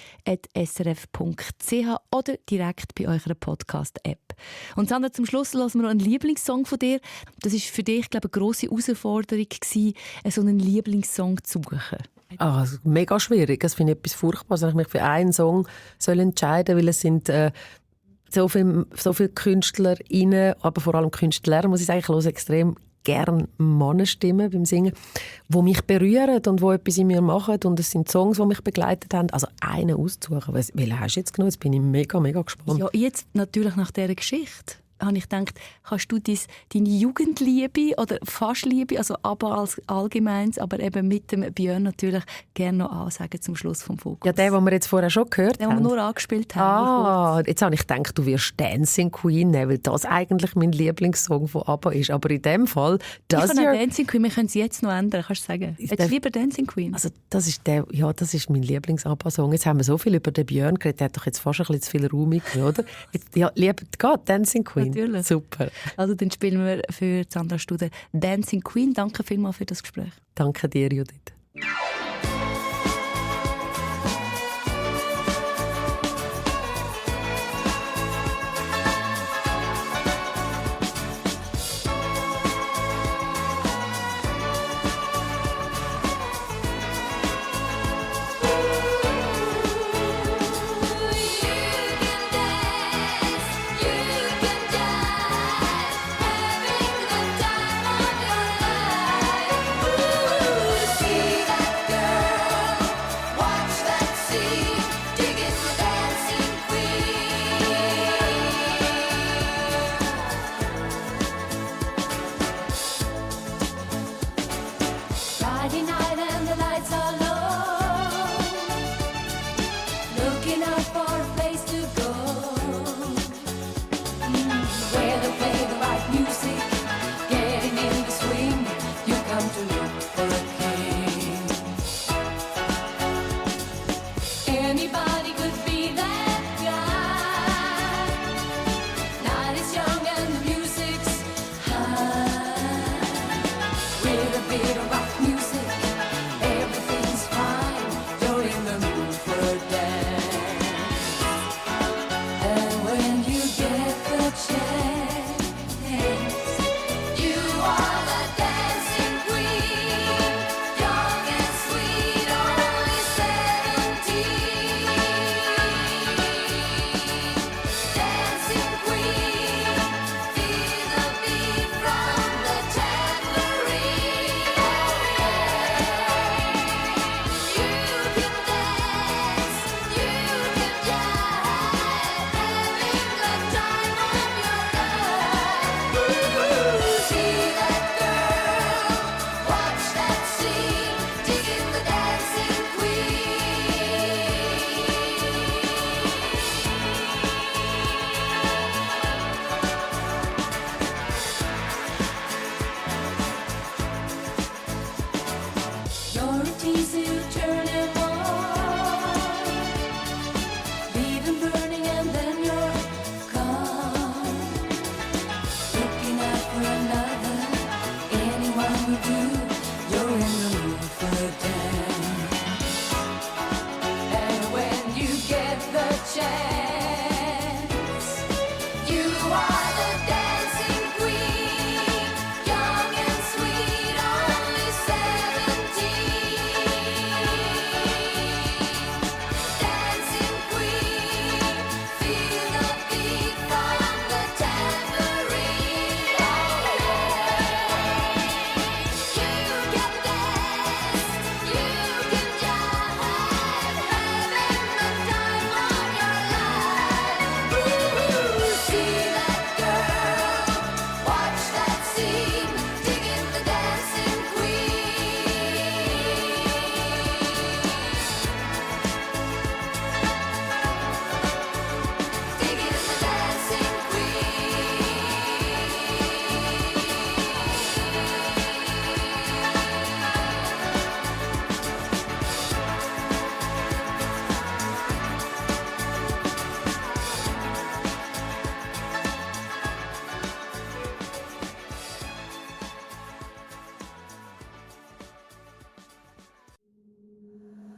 oder direkt bei eurer Podcast-App. Und Sandra, zum Schluss lassen wir noch einen Lieblingssong von dir. Das war für dich, glaube ich, eine grosse Herausforderung, so einen Lieblingssong zu suchen. Mega schwierig. Das finde ich etwas Furchtbares, wenn ich mich für einen Song entscheiden soll, weil es sind so viele KünstlerInnen, aber vor allem Künstler, muss ich sagen, ich höre extrem gerne Mannenstimmen beim Singen, die mich berühren und die etwas in mir machen. Und es sind Songs, die mich begleitet haben. Also einen auszusuchen. Welchen hast du jetzt genommen? Jetzt bin ich mega, mega gespannt. Ja, jetzt natürlich nach dieser Geschichte habe ich gedacht, kannst du deine Jugendliebe oder fast Liebe, also aber als Allgemeins, aber eben mit dem Björn natürlich gerne noch ansagen zum Schluss vom Fokus. Ja, den wir jetzt vorher schon gehört haben. Den wir nur angespielt haben. Jetzt habe ich gedacht, du wirst Dancing Queen nehmen, weil das eigentlich mein Lieblingssong von ABBA ist. Aber in dem Fall... Ich kann auch Dancing Queen, wir können es jetzt noch ändern, kannst du sagen. Hättest du lieber Dancing Queen? Also das ist mein Lieblings-ABBA-Song. Jetzt haben wir so viel über den Björn geredet, der hat doch jetzt fast ein bisschen zu viel Raum gegeben, oder? Ja, lieber Dancing Queen. Natürlich. Super. Also dann spielen wir für Sandra Studer Dancing Queen. Danke vielmals für das Gespräch. Danke dir, Judith.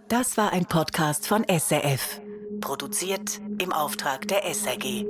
Das war ein Podcast von SRF. Produziert im Auftrag der SRG.